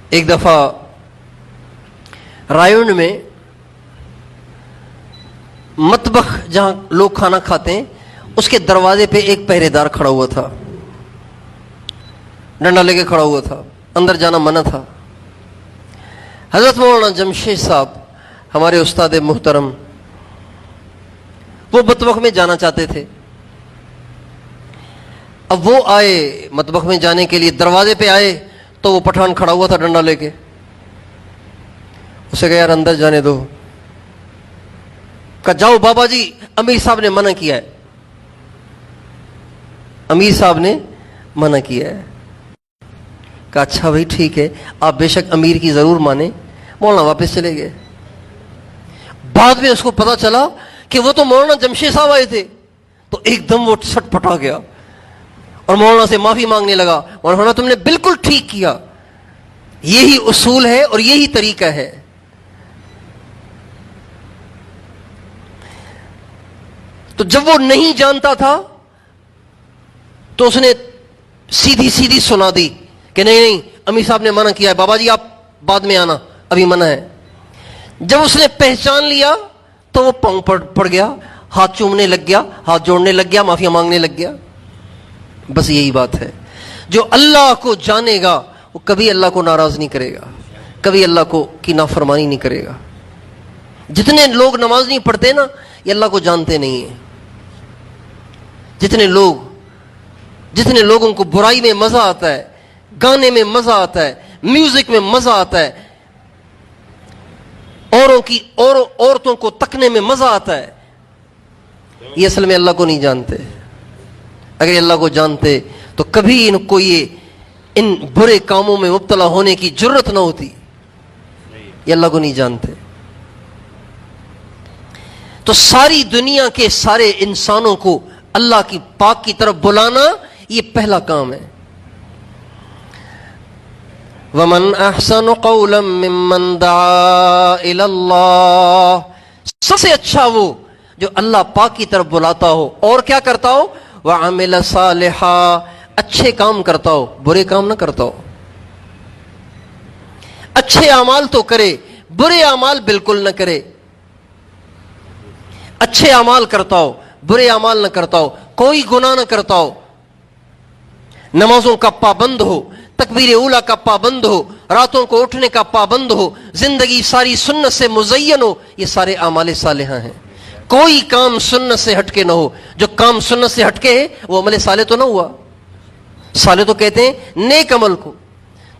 ایک دفعہ رائون میں مطبخ جہاں لوگ کھانا کھاتے ہیں اس کے دروازے پہ ایک پہرے دار کھڑا ہوا تھا، ڈنڈا لے کے کھڑا ہوا تھا، اندر جانا منع تھا۔ حضرت مولانا جمشید صاحب ہمارے استاد محترم، وہ مطبخ میں جانا چاہتے تھے۔ اب وہ آئے مطبخ میں جانے کے لیے، دروازے پہ آئے تو وہ پٹھان کھڑا ہوا تھا ڈنڈا لے کے۔ اسے کہا یار اندر جانے دو۔ کہا جاؤ بابا جی، امیر صاحب نے منع کیا ہے، امیر صاحب نے منع کیا ہے۔ کہا اچھا بھائی ٹھیک ہے، آپ بے شک امیر کی ضرور مانیں۔ مولانا واپس چلے گئے۔ بعد میں اس کو پتا چلا کہ وہ تو مولانا جمشید صاحب آئے تھے، تو ایک دم وہ سٹ پٹا گیا اور مولانا سے معافی مانگنے لگا۔ مولانا تم نے بالکل ٹھیک کیا، یہی اصول ہے اور یہی طریقہ ہے۔ تو جب وہ نہیں جانتا تھا تو اس نے سیدھی سیدھی سنا دی کہ نہیں نہیں امیر صاحب نے منع کیا ہے، بابا جی آپ بعد میں آنا، ابھی منع ہے۔ جب اس نے پہچان لیا تو وہ پاؤں پڑ گیا، ہاتھ چومنے لگ گیا، ہاتھ جوڑنے لگ گیا، معافی مانگنے لگ گیا۔ بس یہی بات ہے، جو اللہ کو جانے گا وہ کبھی اللہ کو ناراض نہیں کرے گا، کبھی اللہ کو کی نافرمانی نہیں کرے گا۔ جتنے لوگ نماز نہیں پڑھتے نا، یہ اللہ کو جانتے نہیں ہیں۔ جتنے لوگوں کو برائی میں مزہ آتا ہے، گانے میں مزہ آتا ہے، میوزک میں مزہ آتا ہے، عورتوں کو تکنے میں مزہ آتا ہے، یہ اصل میں اللہ کو نہیں جانتے۔ اگر اللہ کو جانتے تو کبھی ان کو ان برے کاموں میں مبتلا ہونے کی جرت نہ ہوتی۔ یہ اللہ کو نہیں جانتے۔ تو ساری دنیا کے سارے انسانوں کو اللہ کی پاک کی طرف بلانا، یہ پہلا کام ہے۔ وَمَنْ أَحْسَنُ قَوْلًا مِّمَّنْ دَعَا إِلَى اللَّهِ، سب سے اچھا وہ جو اللہ پاک کی طرف بلاتا ہو اور کیا کرتا ہو، وَعَمِلَ صَالِحًا، اچھے کام کرتا ہو، برے کام نہ کرتا ہو۔ اچھے اعمال تو کرے، برے اعمال بالکل نہ کرے۔ اچھے اعمال کرتا ہو، برے اعمال نہ کرتا ہو، کوئی گناہ نہ کرتا ہو، نمازوں کا پابند ہو، تکبیر اولیٰ کا پابند ہو، راتوں کو اٹھنے کا پابند ہو، زندگی ساری سنت سے مزین ہو، یہ سارے اعمال صالحہ ہیں۔ کوئی کام سنت سے ہٹ کے نہ ہو۔ جو کام سنت سے ہٹ کے ہے وہ عمل صالح تو نہ ہوا۔ صالح تو کہتے ہیں نیک عمل کو،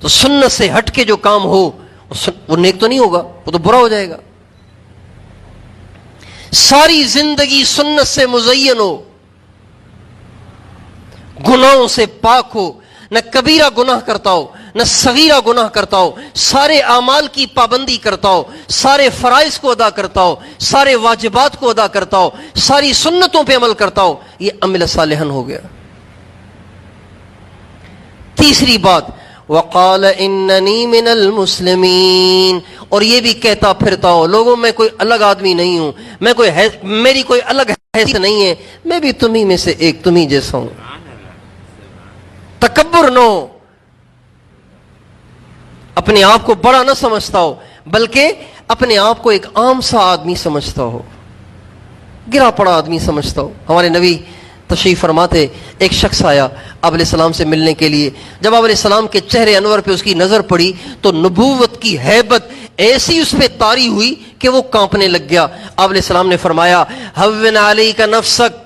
تو سنت سے ہٹ کے جو کام ہو وہ نیک تو نہیں ہوگا، وہ تو برا ہو جائے گا۔ ساری زندگی سنت سے مزین ہو، گناہوں سے پاک ہو، نہ کبیرہ گناہ کرتا ہو نہ صغیرہ گناہ کرتا ہو، سارے اعمال کی پابندی کرتا ہو، سارے فرائض کو ادا کرتا ہو، سارے واجبات کو ادا کرتا ہو، ساری سنتوں پہ عمل کرتا ہو، یہ عمل صالحن ہو گیا۔ تیسری بات، وقال اننی من المسلمین، اور یہ بھی کہتا پھرتا ہو لوگوں میں کوئی الگ آدمی نہیں ہوں، میری کوئی الگ حیثیت نہیں ہے، میں بھی تمہیں میں سے ایک، تمہیں جیسا ہوں۔ تکبر نہ ہو، اپنے آپ کو بڑا نہ سمجھتا ہو، بلکہ اپنے آپ کو ایک عام سا آدمی سمجھتا ہو، گرا پڑا آدمی سمجھتا ہو۔ ہمارے نبی تشریف فرماتے، ایک شخص آیا آپ علیہ السلام سے ملنے کے لیے۔ جب آپ علیہ السلام کے چہرے انور پہ اس کی نظر پڑی تو نبوت کی ہیبت ایسی اس پہ طاری ہوئی کہ وہ کانپنے لگ گیا۔ آپ علیہ السلام نے فرمایا، ہون علیک نفسک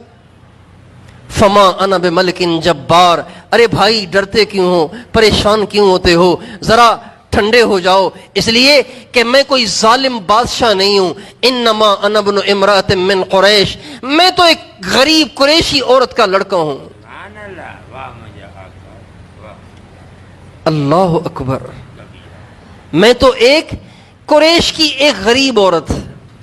فما انا بملک جبار، ارے بھائی ڈرتے کیوں ہو، پریشان کیوں ہوتے ہو، ذرا ٹھنڈے ہو جاؤ، اس لیے کہ میں کوئی ظالم بادشاہ نہیں ہوں، انما انا ابن امرأۃ من قریش، میں تو ایک غریب قریشی عورت کا لڑکا ہوں۔ اللہ اکبر، میں تو ایک قریش کی ایک غریب عورت،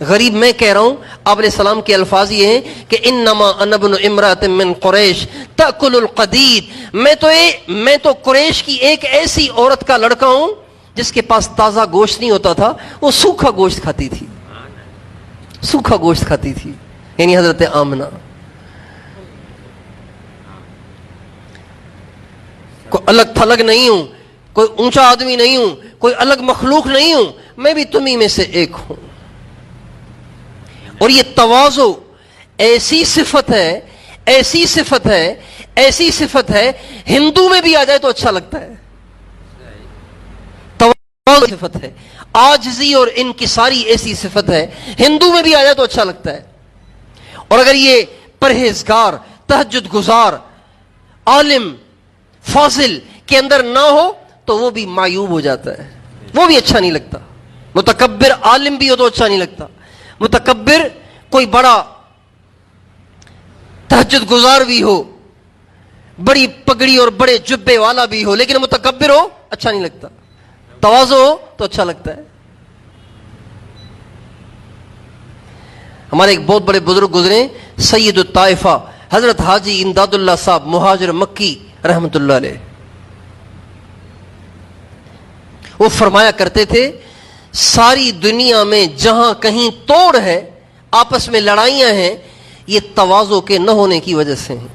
غریب میں کہہ رہا ہوں، آپ علیہ السلام کے الفاظ یہ ہیں کہ انما انا ابن امرأۃ من قریش تأکل القدید، میں تو قریش کی ایک ایسی عورت کا لڑکا ہوں جس کے پاس تازہ گوشت نہیں ہوتا تھا، وہ سوکھا گوشت کھاتی تھی، سوکھا گوشت کھاتی تھی، یعنی حضرت آمنہ۔ کوئی الگ تھلگ نہیں ہوں، کوئی اونچا آدمی نہیں ہوں، کوئی الگ مخلوق نہیں ہوں، میں بھی تمہیں میں سے ایک ہوں۔ اور یہ تواضع ایسی صفت ہے، ایسی صفت ہے ہندو میں بھی آ جائے تو اچھا لگتا ہے. تواضع صفت ہے, عاجزی اور انکساری ایسی صفت ہے, ہندو میں بھی آ جائے تو اچھا لگتا ہے. اور اگر یہ پرہیزگار, تہجد گزار, عالم, فاضل کے اندر نہ ہو تو وہ بھی معیوب ہو جاتا ہے, وہ بھی اچھا نہیں لگتا. متکبر عالم بھی ہو تو اچھا نہیں لگتا. متکبر کوئی بڑا تہجد گزار بھی ہو, بڑی پگڑی اور بڑے جبے والا بھی ہو, لیکن متکبر ہو اچھا نہیں لگتا. تواضع ہو تو اچھا لگتا ہے. ہمارے ایک بہت بڑے بزرگ گزرے, سید الطائفہ حضرت حاجی امداد اللہ صاحب مہاجر مکی رحمت اللہ علیہ. وہ فرمایا کرتے تھے ساری دنیا میں جہاں کہیں توڑ ہے, آپس میں لڑائیاں ہیں, یہ تواضع کے نہ ہونے کی وجہ سے ہیں.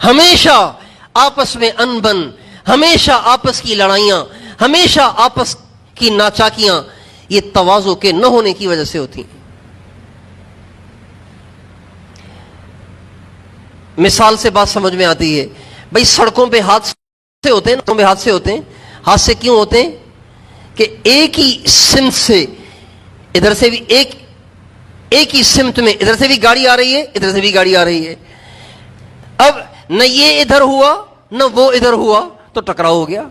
ہمیشہ آپس میں انبن, ہمیشہ آپس کی لڑائیاں, ہمیشہ آپس کی ناچاکیاں, یہ تواضع کے نہ ہونے کی وجہ سے ہوتی ہیں. مثال سے بات سمجھ میں آتی ہے. بھئی سڑکوں پہ حادثے ہوتے ہیں, سڑکوں پہ حادثے ہوتے ہیں. حادثے کیوں ہوتے ہیں کہ ایک ہی سمت سے, ادھر سے بھی ایک ہی سمت میں ادھر سے بھی گاڑی آ رہی ہے, ادھر سے بھی گاڑی آ رہی ہے. اب نہ یہ ادھر ہوا نہ وہ ادھر ہوا تو ٹکراؤ ہو گیا.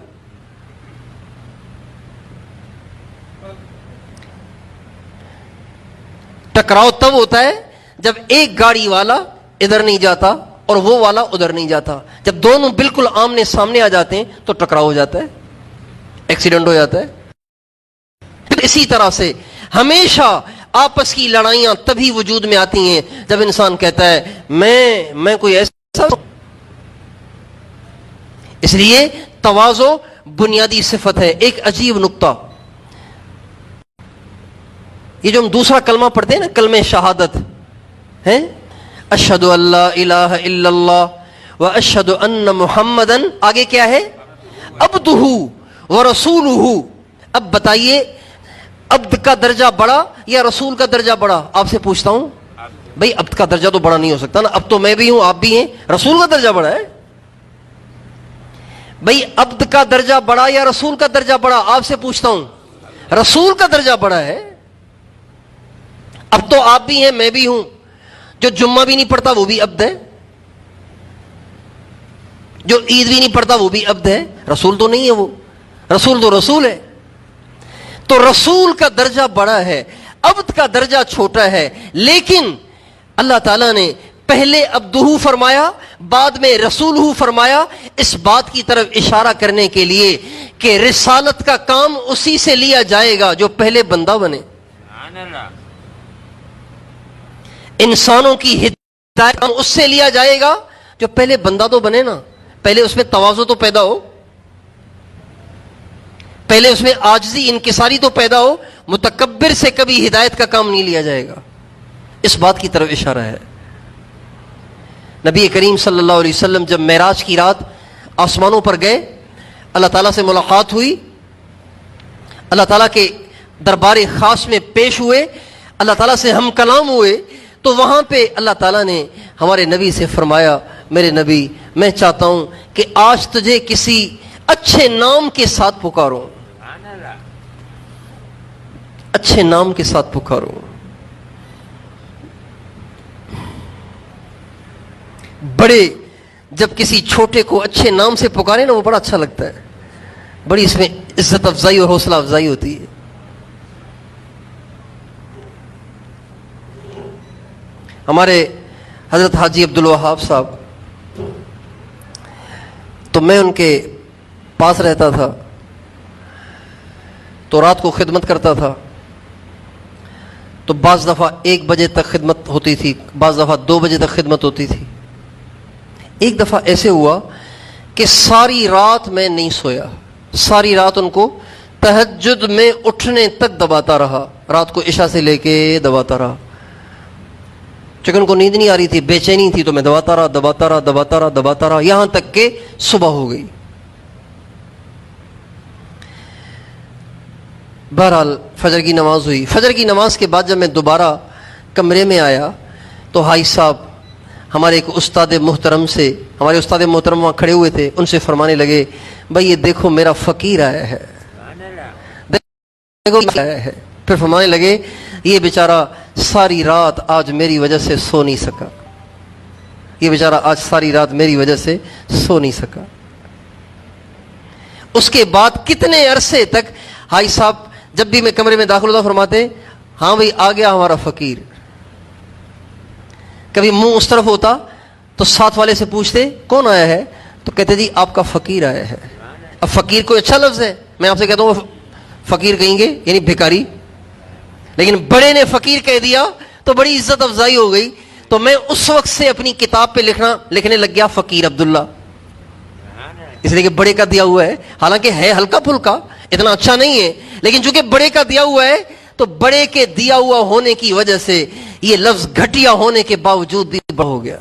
ٹکراؤ تب ہوتا ہے جب ایک گاڑی والا ادھر نہیں جاتا اور وہ والا ادھر نہیں جاتا. جب دونوں بالکل آمنے سامنے آ جاتے ہیں تو ٹکراؤ ہو جاتا ہے, ایکسیڈنٹ ہو جاتا ہے. اسی طرح سے ہمیشہ آپس کی لڑائیاں تبھی وجود میں آتی ہیں جب انسان کہتا ہے میں کوئی ایسا. اس لیے تواضع بنیادی صفت ہے. ایک عجیب نقطہ, یہ جو ہم دوسرا کلمہ پڑھتے ہیں نا, کلمہ شہادت ہے, اشہد ان لا الہ الا اللہ و اشہد ان محمدن, آگے کیا ہے, عبدہ و رسولہ. اب بتائیے عبد کا درجہ بڑا یا رسول کا درجہ بڑا؟ آپ سے پوچھتا ہوں بھئی, عبد کا درجہ تو بڑا نہیں ہو سکتا نا, اب تو میں بھی ہوں آپ بھی ہیں, رسول کا درجہ بڑا ہے. بھئی عبد کا درجہ بڑا یا رسول کا درجہ بڑا؟ آپ سے پوچھتا ہوں, رسول کا درجہ بڑا ہے. اب تو آپ بھی ہیں میں بھی ہوں, جو جمعہ بھی نہیں پڑھتا وہ بھی عبد ہے, جو عید بھی نہیں پڑھتا وہ بھی عبد ہے. رسول تو نہیں ہے وہ, رسول تو رسول ہے. تو رسول کا درجہ بڑا ہے, عبد کا درجہ چھوٹا ہے. لیکن اللہ تعالیٰ نے پہلے عبدہ فرمایا, بعد میں رسولہ فرمایا, اس بات کی طرف اشارہ کرنے کے لیے کہ رسالت کا کام اسی سے لیا جائے گا جو پہلے بندہ بنے. انسانوں کی ہدایت اس سے لیا جائے گا جو پہلے بندہ تو بنے نا, پہلے اس میں تواضع تو پیدا ہو, پہلے اس میں عاجزی انکساری تو پیدا ہو. متکبر سے کبھی ہدایت کا کام نہیں لیا جائے گا. اس بات کی طرف اشارہ ہے. نبی کریم صلی اللہ علیہ وسلم جب معراج کی رات آسمانوں پر گئے, اللہ تعالیٰ سے ملاقات ہوئی, اللہ تعالیٰ کے دربار خاص میں پیش ہوئے, اللہ تعالیٰ سے ہم کلام ہوئے, تو وہاں پہ اللہ تعالیٰ نے ہمارے نبی سے فرمایا, میرے نبی میں چاہتا ہوں کہ آج تجھے کسی اچھے نام کے ساتھ پکاروں, اچھے نام کے ساتھ پکاروں. بڑے جب کسی چھوٹے کو اچھے نام سے پکارے نا, وہ بڑا اچھا لگتا ہے, بڑی اس میں عزت افزائی اور حوصلہ افزائی ہوتی ہے. ہمارے حضرت حاجی عبد الوہاب صاحب, تو میں ان کے پاس رہتا تھا, تو رات کو خدمت کرتا تھا. تو بعض دفعہ 1 بجے تک خدمت ہوتی تھی, بعض دفعہ 2 بجے تک خدمت ہوتی تھی. ایک دفعہ ایسے ہوا کہ ساری رات میں نہیں سویا, ساری رات ان کو تہجد میں اٹھنے تک دباتا رہا, رات کو عشاء سے لے کے دباتا رہا. چونکہ ان کو نیند نہیں آ رہی تھی, بے چینی تھی, تو میں دباتا رہا یہاں تک کہ صبح ہو گئی. بہرحال فجر کی نماز ہوئی. فجر کی نماز کے بعد جب میں دوبارہ کمرے میں آیا تو حاج صاحب ہمارے ایک استاد محترم سے، ہمارے استاد محترم وہاں کھڑے ہوئے تھے، ان سے فرمانے لگے بھائی یہ دیکھو میرا فقیر آیا ہے، دیکھو آیا ہے۔ پھر فرمانے لگے یہ بیچارہ ساری رات آج میری وجہ سے سو نہیں سکا، یہ بیچارہ آج ساری رات میری وجہ سے سو نہیں سکا۔ اس کے بعد کتنے عرصے تک حاج صاحب جب بھی میں کمرے میں داخل ہوتا فرماتے ہاں بھئی آ گیا ہمارا فقیر۔ کبھی منہ اس طرف ہوتا تو ساتھ والے سے پوچھتے کون آیا ہے، تو کہتے جی آپ کا فقیر آیا ہے۔ اب فقیر کوئی اچھا لفظ ہے، میں آپ سے کہتا ہوں فقیر کہیں گے یعنی بھکاری، لیکن بڑے نے فقیر کہہ دیا تو بڑی عزت افزائی ہو گئی۔ تو میں اس وقت سے اپنی کتاب پہ لکھنے لگ گیا فقیر عبداللہ، اس لیے کہ بڑے کا دیا ہوا ہے، حالانکہ ہے ہلکا پھلکا، اتنا اچھا نہیں ہے، لیکن چونکہ بڑے کا دیا ہوا ہے تو بڑے کے دیا ہوا ہونے کی وجہ سے یہ لفظ گھٹیا ہونے کے باوجود بھی بڑا ہو گیا۔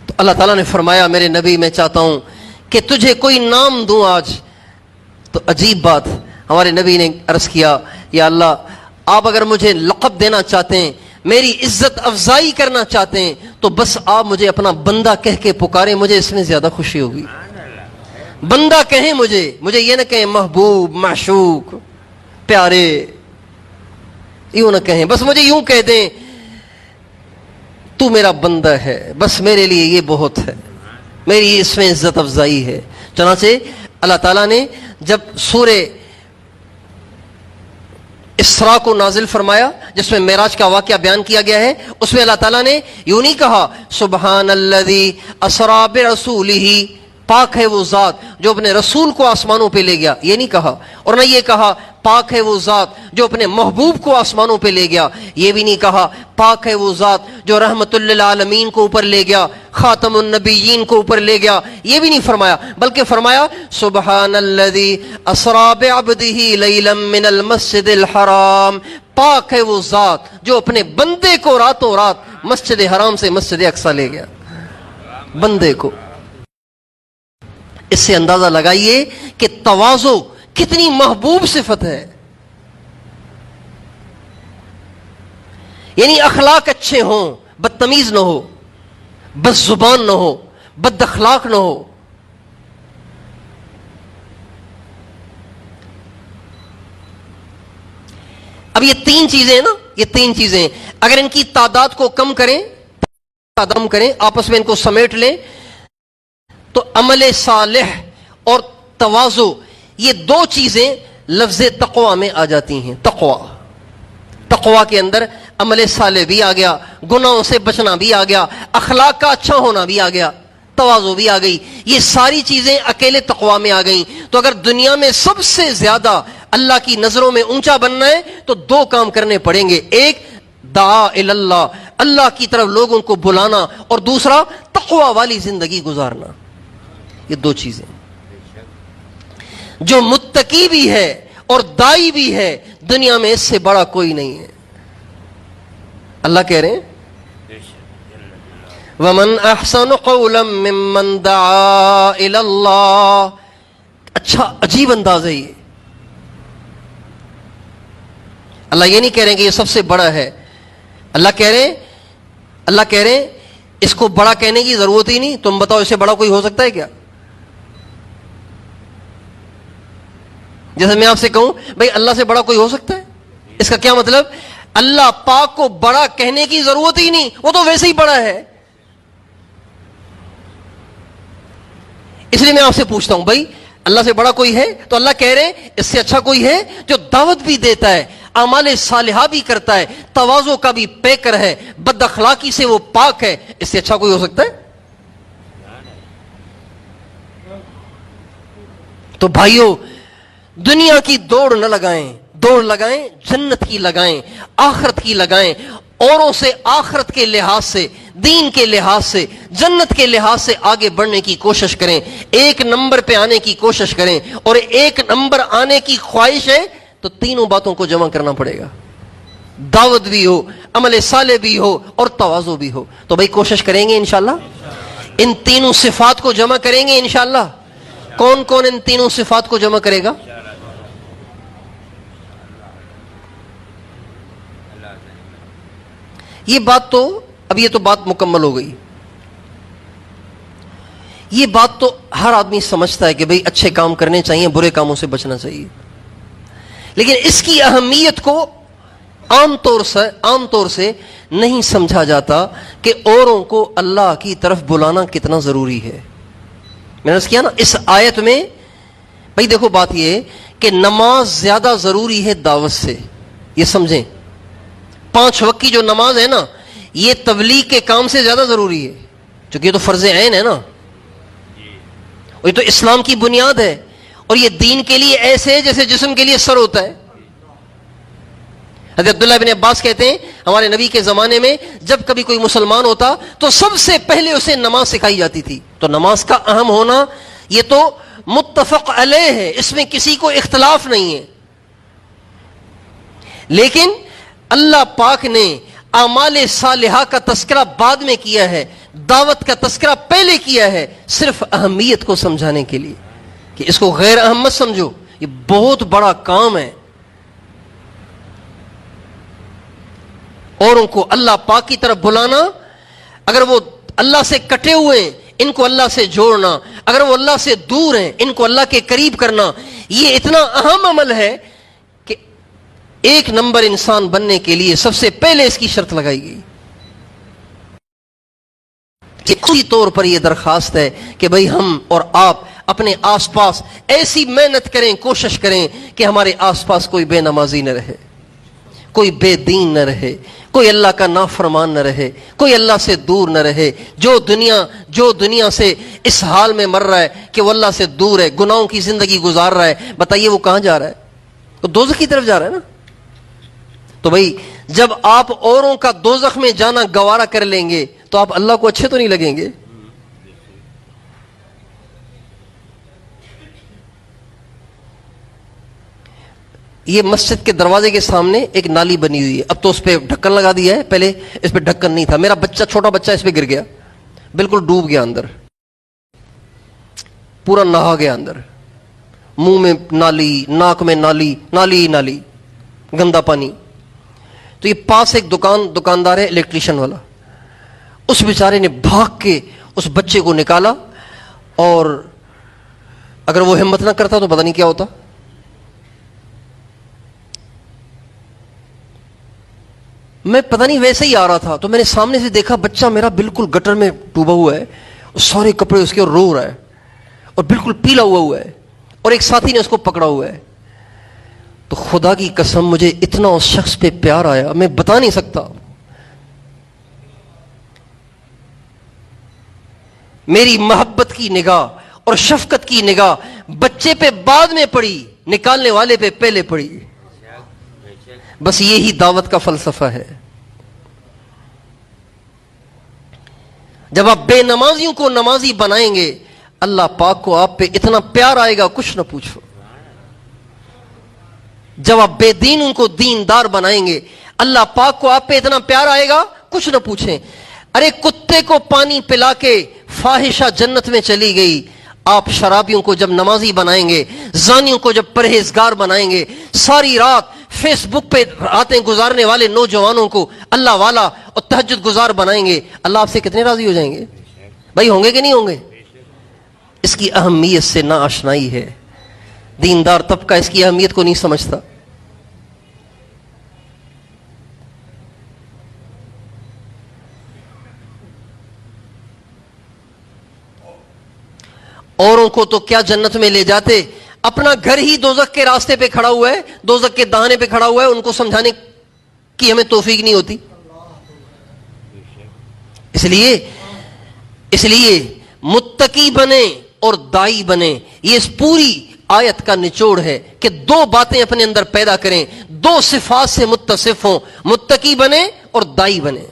تو اللہ تعالیٰ نے فرمایا میرے نبی میں چاہتا ہوں کہ تجھے کوئی نام دوں آج۔ تو عجیب بات، ہمارے نبی نے عرض کیا یا اللہ آپ اگر مجھے لقب دینا چاہتے ہیں، میری عزت افزائی کرنا چاہتے ہیں تو بس آپ مجھے اپنا بندہ کہہ کے پکاریں، مجھے اس میں زیادہ خوشی ہوگی۔ بندہ کہیں مجھے یہ نہ کہیں محبوب معشوق پیارے، یوں نہ کہیں، بس مجھے یوں کہہ دیں تو میرا بندہ ہے، بس میرے لیے یہ بہت ہے، میری اس میں عزت افزائی ہے۔ چنانچہ اللہ تعالیٰ نے جب سورہ اسراء کو نازل فرمایا جس میں معراج کا واقعہ بیان کیا گیا ہے، اس میں اللہ تعالیٰ نے یوں نہیں کہا سبحان الذی اسریٰ برسولہ، پاک ہے وہ ذات جو اپنے رسول کو آسمانوں پہ لے گیا، یہ نہیں کہا، اور نہ یہ کہا پاک ہے وہ ذات جو اپنے محبوب کو آسمانوں پہ لے گیا، یہ بھی نہیں کہا پاک ہے وہ ذات جو رحمت للعالمین کو اوپر لے گیا، خاتم النبیین کو اوپر لے گیا، یہ بھی نہیں فرمایا، بلکہ فرمایا سبحان الذی اسریٰ بعبدہ لیلا من المسجد الحرام، پاک ہے وہ ذات جو اپنے بندے کو راتوں رات مسجد حرام سے مسجد اقصی لے گیا، بندے کو۔ اس سے اندازہ لگائیے کہ تواضع کتنی محبوب صفت ہے، یعنی اخلاق اچھے ہوں، بدتمیز نہ ہو، بد زبان نہ ہو، بد اخلاق نہ ہو۔ اب یہ تین چیزیں ہیں نا، یہ تین چیزیں اگر ان کی تعداد کو کم کریں آپس میں ان کو سمیٹ لیں تو عمل صالح اور تواضع، یہ دو چیزیں لفظ تقوی میں آ جاتی ہیں۔ تقوی کے اندر عمل صالح بھی آ گیا، گناہوں سے بچنا بھی آ گیا، اخلاق کا اچھا ہونا بھی آ گیا، تواضع بھی آ گئی، یہ ساری چیزیں اکیلے تقوی میں آ گئیں۔ تو اگر دنیا میں سب سے زیادہ اللہ کی نظروں میں اونچا بننا ہے تو دو کام کرنے پڑیں گے، ایک دعا اللہ، اللہ کی طرف لوگوں کو بلانا، اور دوسرا تقوی والی زندگی گزارنا۔ یہ دو چیزیں، جو متقی بھی ہے اور دائی بھی ہے، دنیا میں اس سے بڑا کوئی نہیں ہے۔ اللہ کہہ رہے ہیں وَمَنْ أَحْسَنُ قَوْلًا مِّمَّنْ دَعَا إِلَى اللَّهِ، اچھا عجیب انداز ہے یہ۔ اللہ یہ نہیں کہہ رہے کہ یہ سب سے بڑا ہے، اللہ کہہ رہے ہیں اس کو بڑا کہنے کی ضرورت ہی نہیں، تم بتاؤ اس سے بڑا کوئی ہو سکتا ہے کیا؟ جیسے میں آپ سے کہوں بھئی اللہ سے بڑا کوئی ہو سکتا ہے، اس کا کیا مطلب؟ اللہ پاک کو بڑا کہنے کی ضرورت ہی نہیں، وہ تو ویسے ہی بڑا ہے۔ اس لیے میں آپ سے پوچھتا ہوں بھئی اللہ سے بڑا کوئی ہے؟ تو اللہ کہہ رہے ہیں اس سے اچھا کوئی ہے جو دعوت بھی دیتا ہے، اعمال صالحہ بھی کرتا ہے، تواضع کا بھی پیکر ہے، بد اخلاقی سے وہ پاک ہے، اس سے اچھا کوئی ہو سکتا ہے؟ تو بھائیو دنیا کی دوڑ نہ لگائیں، دوڑ لگائیں جنت کی لگائیں، آخرت کی لگائیں، اوروں سے آخرت کے لحاظ سے، دین کے لحاظ سے، جنت کے لحاظ سے آگے بڑھنے کی کوشش کریں، ایک نمبر پہ آنے کی کوشش کریں، اور ایک نمبر آنے کی خواہش ہے تو تینوں باتوں کو جمع کرنا پڑے گا، دعوت بھی ہو، عمل صالح بھی ہو، اور تواضع بھی ہو۔ تو بھائی کوشش کریں گے انشاءاللہ۔ ان تینوں صفات کو جمع کریں گے انشاءاللہ؟ کون کون ان تینوں صفات کو جمع کرے گا؟ یہ بات تو اب یہ تو بات مکمل ہو گئی. یہ بات تو ہر آدمی سمجھتا ہے کہ بھئی اچھے کام کرنے چاہیے، برے کاموں سے بچنا چاہیے، لیکن اس کی اہمیت کو عام طور سے نہیں سمجھا جاتا کہ اوروں کو اللہ کی طرف بلانا کتنا ضروری ہے. میں نے عرض کیا نا اس آیت میں بھئی دیکھو بات یہ ہے کہ نماز زیادہ ضروری ہے دعوت سے، یہ سمجھیں. 5 وقت کی جو نماز ہے نا یہ تبلیغ کے کام سے زیادہ ضروری ہے، چونکہ یہ تو فرض عین ہے نا، اور یہ تو اسلام کی بنیاد ہے، اور یہ دین کے لیے ایسے ہے جیسے جسم کے لیے سر ہوتا ہے. حضرت عبداللہ بن عباس کہتے ہیں ہمارے نبی کے زمانے میں جب کبھی کوئی مسلمان ہوتا تو سب سے پہلے اسے نماز سکھائی جاتی تھی. تو نماز کا اہم ہونا یہ تو متفق علیہ ہے، اس میں کسی کو اختلاف نہیں ہے. لیکن اللہ پاک نے اعمال صالحہ کا تذکرہ بعد میں کیا ہے، دعوت کا تذکرہ پہلے کیا ہے، صرف اہمیت کو سمجھانے کے لیے کہ اس کو غیر اہم مت سمجھو، یہ بہت بڑا کام ہے. اوروں کو اللہ پاک کی طرف بلانا، اگر وہ اللہ سے کٹے ہوئے ہیں ان کو اللہ سے جوڑنا، اگر وہ اللہ سے دور ہیں ان کو اللہ کے قریب کرنا، یہ اتنا اہم عمل ہے کہ 1 نمبر انسان بننے کے لیے سب سے پہلے اس کی شرط لگائی گئی. خصوصی طور پر یہ درخواست ہے کہ بھئی ہم اور آپ اپنے آس پاس ایسی محنت کریں، کوشش کریں کہ ہمارے آس پاس کوئی بے نمازی نہ رہے، کوئی بے دین نہ رہے، کوئی اللہ کا نافرمان نہ رہے، کوئی اللہ سے دور نہ رہے. جو دنیا سے اس حال میں مر رہا ہے کہ وہ اللہ سے دور ہے، گناہوں کی زندگی گزار رہا ہے، بتائیے وہ کہاں جا رہا ہے؟ وہ دوزخ کی طرف جا رہا ہے نا. تو بھائی جب آپ اوروں کا دوزخ میں جانا گوارا کر لیں گے تو آپ اللہ کو اچھے تو نہیں لگیں گے. یہ مسجد کے دروازے کے سامنے ایک نالی بنی ہوئی ہے، اب تو اس پہ ڈھکن لگا دیا ہے، پہلے اس پہ ڈھکن نہیں تھا. میرا چھوٹا بچہ اس پہ گر گیا، بالکل ڈوب گیا اندر، پورا نہا گیا اندر، منہ میں نالی، ناک میں نالی، نالی گندا پانی. تو یہ پاس ایک دکاندار ہے الیکٹریشین والا، اس بیچارے نے بھاگ کے اس بچے کو نکالا، اور اگر وہ ہمت نہ کرتا تو پتہ نہیں کیا ہوتا. میں پتہ نہیں ویسے ہی آ رہا تھا تو میں نے سامنے سے دیکھا بچہ میرا بالکل گٹر میں ڈوبا ہوا ہے، سارے کپڑے اس کے رو رہا ہے اور بالکل پیلا ہوا ہے، اور ایک ساتھی نے اس کو پکڑا ہوا ہے. تو خدا کی قسم مجھے اتنا اس شخص پہ پیار آیا میں بتا نہیں سکتا. میری محبت کی نگاہ اور شفقت کی نگاہ بچے پہ بعد میں پڑی، نکالنے والے پہ پہلے پڑی. بس یہی دعوت کا فلسفہ ہے. جب آپ بے نمازیوں کو نمازی بنائیں گے اللہ پاک کو آپ پہ اتنا پیار آئے گا کچھ نہ پوچھو. جب آپ بے دینوں کو دیندار بنائیں گے اللہ پاک کو آپ پہ اتنا پیار آئے گا کچھ نہ پوچھیں. ارے کتے کو پانی پلا کے فاحشہ جنت میں چلی گئی، آپ شرابیوں کو جب نمازی بنائیں گے، زانیوں کو جب پرہیزگار بنائیں گے، ساری رات فیس بک پہ راتیں گزارنے والے نوجوانوں کو اللہ والا اور تہجد گزار بنائیں گے، اللہ آپ سے کتنے راضی ہو جائیں گے؟ بھائی ہوں گے کہ نہیں ہوں گے؟ اس کی اہمیت سے نا آشنائی ہے. دیندار طبقہ اس کی اہمیت کو نہیں سمجھتا. اوروں کو تو کیا جنت میں لے جاتے، اپنا گھر ہی دوزخ کے راستے پہ کھڑا ہوا ہے، دوزخ کے دہانے پہ کھڑا ہوا ہے، ان کو سمجھانے کی ہمیں توفیق نہیں ہوتی. اس لیے متقی بنے اور دائی بنے، یہ اس پوری آیت کا نچوڑ ہے کہ 2 باتیں اپنے اندر پیدا کریں، 2 صفات سے متصف ہوں، متقی بنے اور دائی بنے.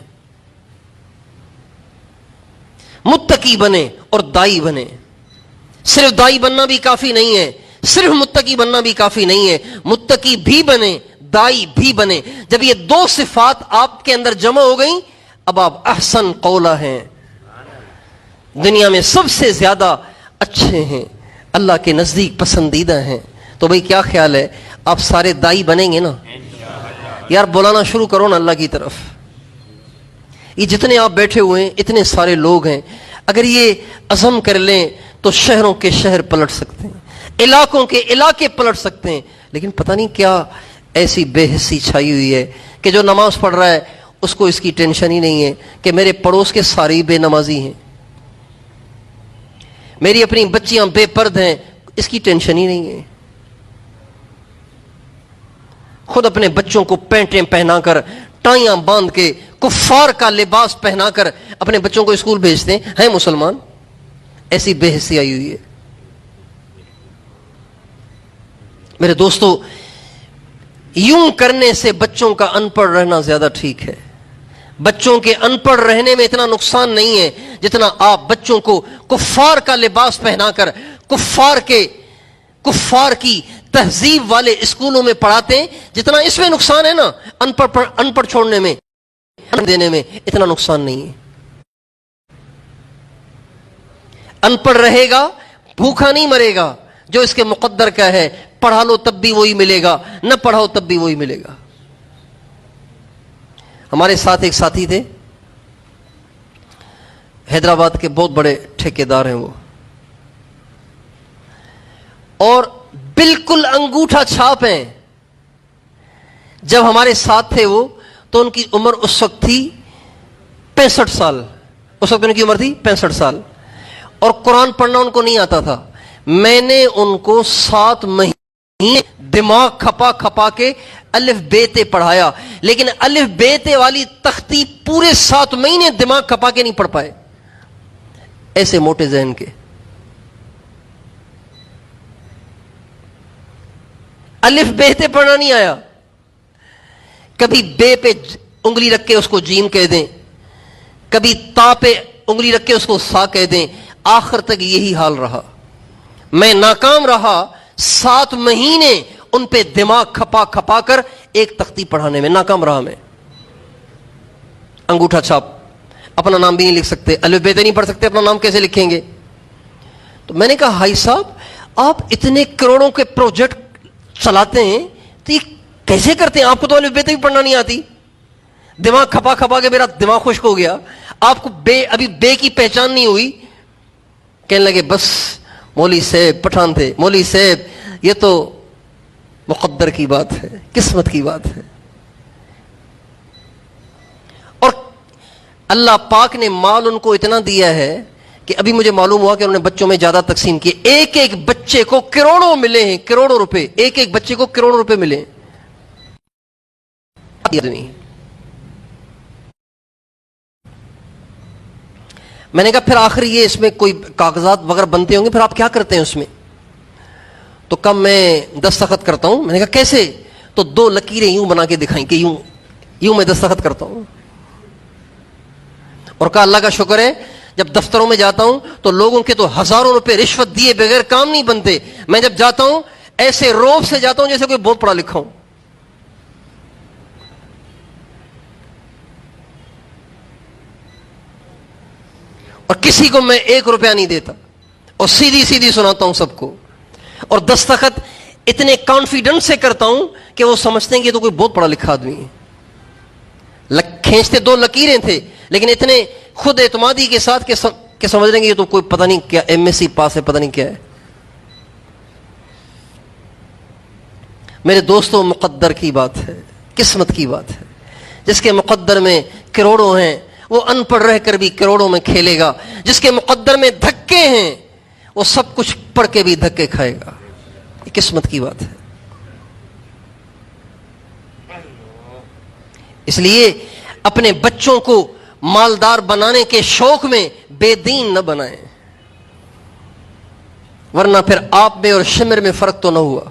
متقی بنے اور دائی بنے. صرف دائی بننا بھی کافی نہیں ہے، صرف متقی بننا بھی کافی نہیں ہے، متقی بھی بنے، دائی بھی بنے. جب یہ 2 صفات آپ کے اندر جمع ہو گئیں اب آپ احسن قولہ ہیں. دنیا میں سب سے زیادہ اچھے ہیں، اللہ کے نزدیک پسندیدہ ہیں، تو بھئی کیا خیال ہے آپ سارے دائی بنیں گے نا؟ یار بلانا شروع کرو نا اللہ کی طرف. یہ جتنے آپ بیٹھے ہوئے ہیں اتنے سارے لوگ ہیں، اگر یہ عزم کر لیں تو شہروں کے شہر پلٹ سکتے ہیں، علاقوں کے علاقے پلٹ سکتے ہیں. لیکن پتہ نہیں کیا ایسی بے حسی چھائی ہوئی ہے کہ جو نماز پڑھ رہا ہے اس کو اس کی ٹینشن ہی نہیں ہے کہ میرے پڑوس کے سارے بے نمازی ہیں، میری اپنی بچیاں بے پرد ہیں، اس کی ٹینشن ہی نہیں ہے. خود اپنے بچوں کو پینٹیں پہنا کر، ٹائیاں باندھ کے، کفار کا لباس پہنا کر اپنے بچوں کو اسکول بھیجتے ہیں مسلمان. ایسی بے حسی آئی ہوئی ہے. میرے دوستو، یوں کرنے سے بچوں کا ان پڑھ رہنا زیادہ ٹھیک ہے. بچوں کے ان پڑھ رہنے میں اتنا نقصان نہیں ہے جتنا آپ بچوں کو کفار کا لباس پہنا کر کفار کی تہذیب والے اسکولوں میں پڑھاتے ہیں. جتنا اس میں نقصان ہے نا ان پڑھ چھوڑنے میں، دینے میں، اتنا نقصان نہیں ہے. ان پڑھ رہے گا بھوکا نہیں مرے گا، جو اس کے مقدر کا ہے. پڑھا لو تب بھی وہی ملے گا، نہ پڑھاؤ تب بھی وہی ملے گا. ہمارے ساتھ ایک ساتھی تھے، حیدرآباد کے بہت بڑے ٹھیکیدار ہیں وہ، اور بالکل انگوٹھا چھاپ ہیں. جب ہمارے ساتھ تھے وہ تو ان کی عمر اس وقت تھی 65 سال. اس وقت ان کی عمر تھی 65 سال، اور قرآن پڑھنا ان کو نہیں آتا تھا. میں نے ان کو 7 مہینے دماغ کھپا کھپا کے الف بے تے پڑھایا، لیکن الف بے تے والی تختی پورے 7 مہینے دماغ کھپا کے نہیں پڑھ پائے. ایسے موٹے ذہن کے. الف بے تے پڑھنا نہیں آیا. کبھی بے پہ انگلی رکھ کے اس کو جیم کہہ دیں، کبھی تا پہ انگلی رکھ کے اس کو سا کہہ دیں. آخر تک یہی حال رہا. میں ناکام رہا 7 مہینے ان پہ دماغ کھپا کھپا کر ایک تختی پڑھانے میں ناکام رہا. میں انگوٹھا چھاپ، اپنا نام بھی نہیں لکھ سکتے، الف بے تے نہیں پڑھ سکتے، اپنا نام کیسے لکھیں گے؟ تو میں نے کہا بھائی صاحب آپ اتنے کروڑوں کے پروجیکٹ چلاتے ہیں تو یہ کیسے کرتے ہیں؟ آپ کو تو الف بے تے بھی پڑھنا نہیں آتی. دماغ کھپا کھپا کے میرا دماغ خشک ہو گیا. آپ کو ابھی بے کی پہچان نہیں ہوئی. کہنے لگے بس مولوی صاحب، پٹھان تھے، مولوی صاحب یہ تو مقدر کی بات ہے، قسمت کی بات ہے. اور اللہ پاک نے مال ان کو اتنا دیا ہے کہ ابھی مجھے معلوم ہوا کہ انہوں نے بچوں میں زیادہ تقسیم کیے. ایک ایک بچے کو کروڑوں ملے ہیں، کروڑوں روپے. ایک ایک بچے کو کروڑوں روپے ملے ہیں. میں نے کہا پھر آخر یہ اس میں کوئی کاغذات وغیرہ بنتے ہوں گے، پھر آپ کیا کرتے ہیں اس میں؟ تو کب میں دستخط کرتا ہوں. میں نے کہا کیسے؟ تو 2 لکیریں یوں بنا کے دکھائیں کہ یوں میں دستخط کرتا ہوں. اور کہا اللہ کا شکر ہے جب دفتروں میں جاتا ہوں تو لوگوں کے تو ہزاروں روپے رشوت دیے بغیر کام نہیں بنتے. میں جب جاتا ہوں ایسے روب سے جاتا ہوں جیسے کوئی بہت پڑھا لکھا ہوں. اور کسی کو میں 1 روپیہ نہیں دیتا اور سیدھی سیدھی سناتا ہوں سب کو. اور دستخط اتنے کانفیڈنس سے کرتا ہوں کہ وہ سمجھتے ہیں کہ تو کوئی بہت پڑھا لکھا آدمی ہے. کھینچتے 2 لکیریں تھے لیکن اتنے خود اعتمادی کے ساتھ کہ سمجھ رہے ہیں کہ یہ تو کوئی پتہ نہیں کیا MSc پاس ہے، پتہ نہیں کیا ہے. میرے دوستوں مقدر کی بات ہے، قسمت کی بات ہے. جس کے مقدر میں کروڑوں ہیں وہ ان پڑھ رہ کر بھی کروڑوں میں کھیلے گا. جس کے مقدر میں دھکے ہیں وہ سب کچھ پڑھ کے بھی دھکے کھائے گا. یہ قسمت کی بات ہے. اس لیے اپنے بچوں کو مالدار بنانے کے شوق میں بے دین نہ بنائیں، ورنہ پھر آپ میں اور شمر میں فرق تو نہ ہوا،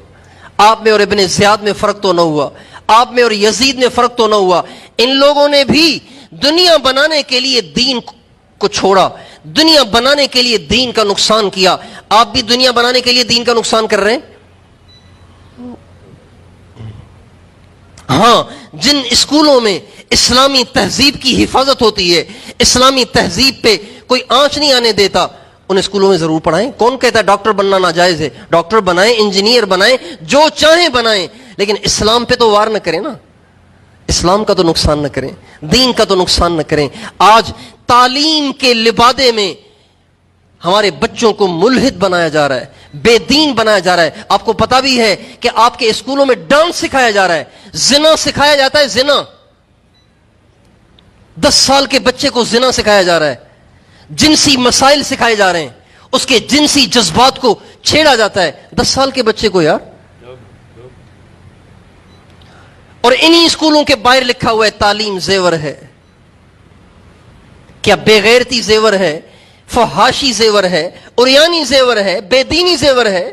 آپ میں اور ابن زیاد میں فرق تو نہ ہوا، آپ میں اور یزید میں فرق تو نہ ہوا. ان لوگوں نے بھی دنیا بنانے کے لیے دین کو چھوڑا، دنیا بنانے کے لیے دین کا نقصان کیا. آپ بھی دنیا بنانے کے لیے دین کا نقصان کر رہے ہیں. ہاں، جن اسکولوں میں اسلامی تہذیب کی حفاظت ہوتی ہے، اسلامی تہذیب پہ کوئی آنچ نہیں آنے دیتا، ان اسکولوں میں ضرور پڑھائیں. کون کہتا ہے ڈاکٹر بننا ناجائز ہے؟ ڈاکٹر بنائیں، انجینئر بنائیں، جو چاہیں بنائیں، لیکن اسلام پہ تو وار نہ کریں نا. اسلام کا تو نقصان نہ کریں، دین کا تو نقصان نہ کریں. آج تعلیم کے لبادے میں ہمارے بچوں کو ملحد بنایا جا رہا ہے، بے دین بنایا جا رہا ہے. آپ کو پتا بھی ہے کہ آپ کے اسکولوں میں ڈانس سکھایا جا رہا ہے، زنا سکھایا جاتا ہے. زنا 10 سال کے بچے کو زنا سکھایا جا رہا ہے، جنسی مسائل سکھائے جا رہے ہیں، اس کے جنسی جذبات کو چھیڑا جاتا ہے 10 سال کے بچے کو یار. اور انہی اسکولوں کے باہر لکھا ہوا ہے تعلیم زیور ہے. کیا بے غیرتی زیور ہے؟ فحاشی زیور ہے؟ عریانی زیور ہے؟ بے دینی زیور ہے؟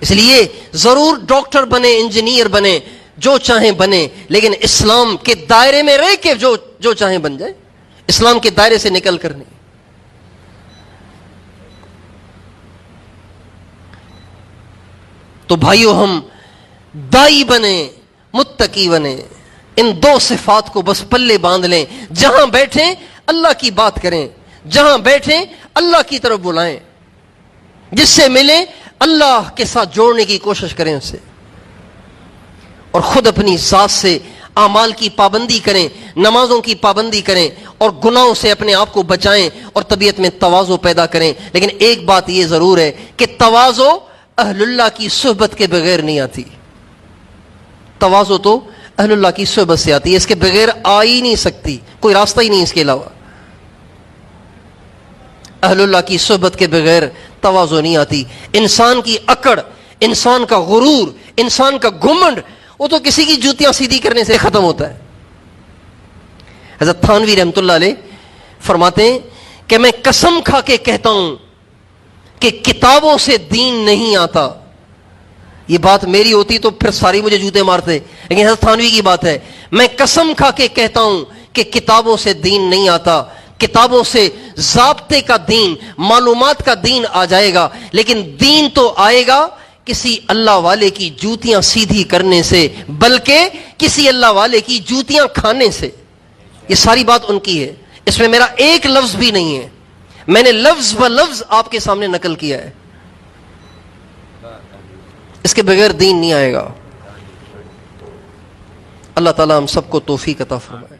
اس لیے ضرور ڈاکٹر بنے، انجینئر بنے، جو چاہیں بنے، لیکن اسلام کے دائرے میں رہ کے جو چاہیں بن جائے، اسلام کے دائرے سے نکل کر نہیں. تو بھائیو، ہم دائی بنے، متقی بنے، ان 2 صفات کو بس پلے باندھ لیں. جہاں بیٹھیں اللہ کی بات کریں، جہاں بیٹھیں اللہ کی طرف بلائیں، جس سے ملیں اللہ کے ساتھ جوڑنے کی کوشش کریں اس سے، اور خود اپنی ذات سے اعمال کی پابندی کریں، نمازوں کی پابندی کریں، اور گناہوں سے اپنے آپ کو بچائیں، اور طبیعت میں تواضع پیدا کریں. لیکن ایک بات یہ ضرور ہے کہ تواضع اہل اللہ کی صحبت کے بغیر نہیں آتی. تواضع تو اہل اللہ کی صحبت سے آتی ہے، اس کے بغیر آ ہی نہیں سکتی، کوئی راستہ ہی نہیں اس کے علاوہ. اہل اللہ کی صحبت کے بغیر تواضع نہیں آتی. انسان کی اکڑ، انسان کا غرور، انسان کا گھمنڈ، وہ تو کسی کی جوتیاں سیدھی کرنے سے ختم ہوتا ہے. حضرت تھانوی رحمۃ اللہ علیہ فرماتے ہیں کہ میں قسم کھا کے کہتا ہوں کہ کتابوں سے دین نہیں آتا. یہ بات میری ہوتی تو پھر ساری مجھے جوتے مارتے، لیکن حضرت تھانوی کی بات ہے. میں قسم کھا کے کہتا ہوں کہ کتابوں سے دین نہیں آتا. کتابوں سے ضابطے کا دین، معلومات کا دین آ جائے گا، لیکن دین تو آئے گا کسی اللہ والے کی جوتیاں سیدھی کرنے سے، بلکہ کسی اللہ والے کی جوتیاں کھانے سے. یہ ساری بات ان کی ہے، اس میں میرا ایک لفظ بھی نہیں ہے. میں نے لفظ ب لفظ آپ کے سامنے نقل کیا ہے. اس کے بغیر دین نہیں آئے گا. اللہ تعالیٰ ہم سب کو توفیق عطا فرمائے.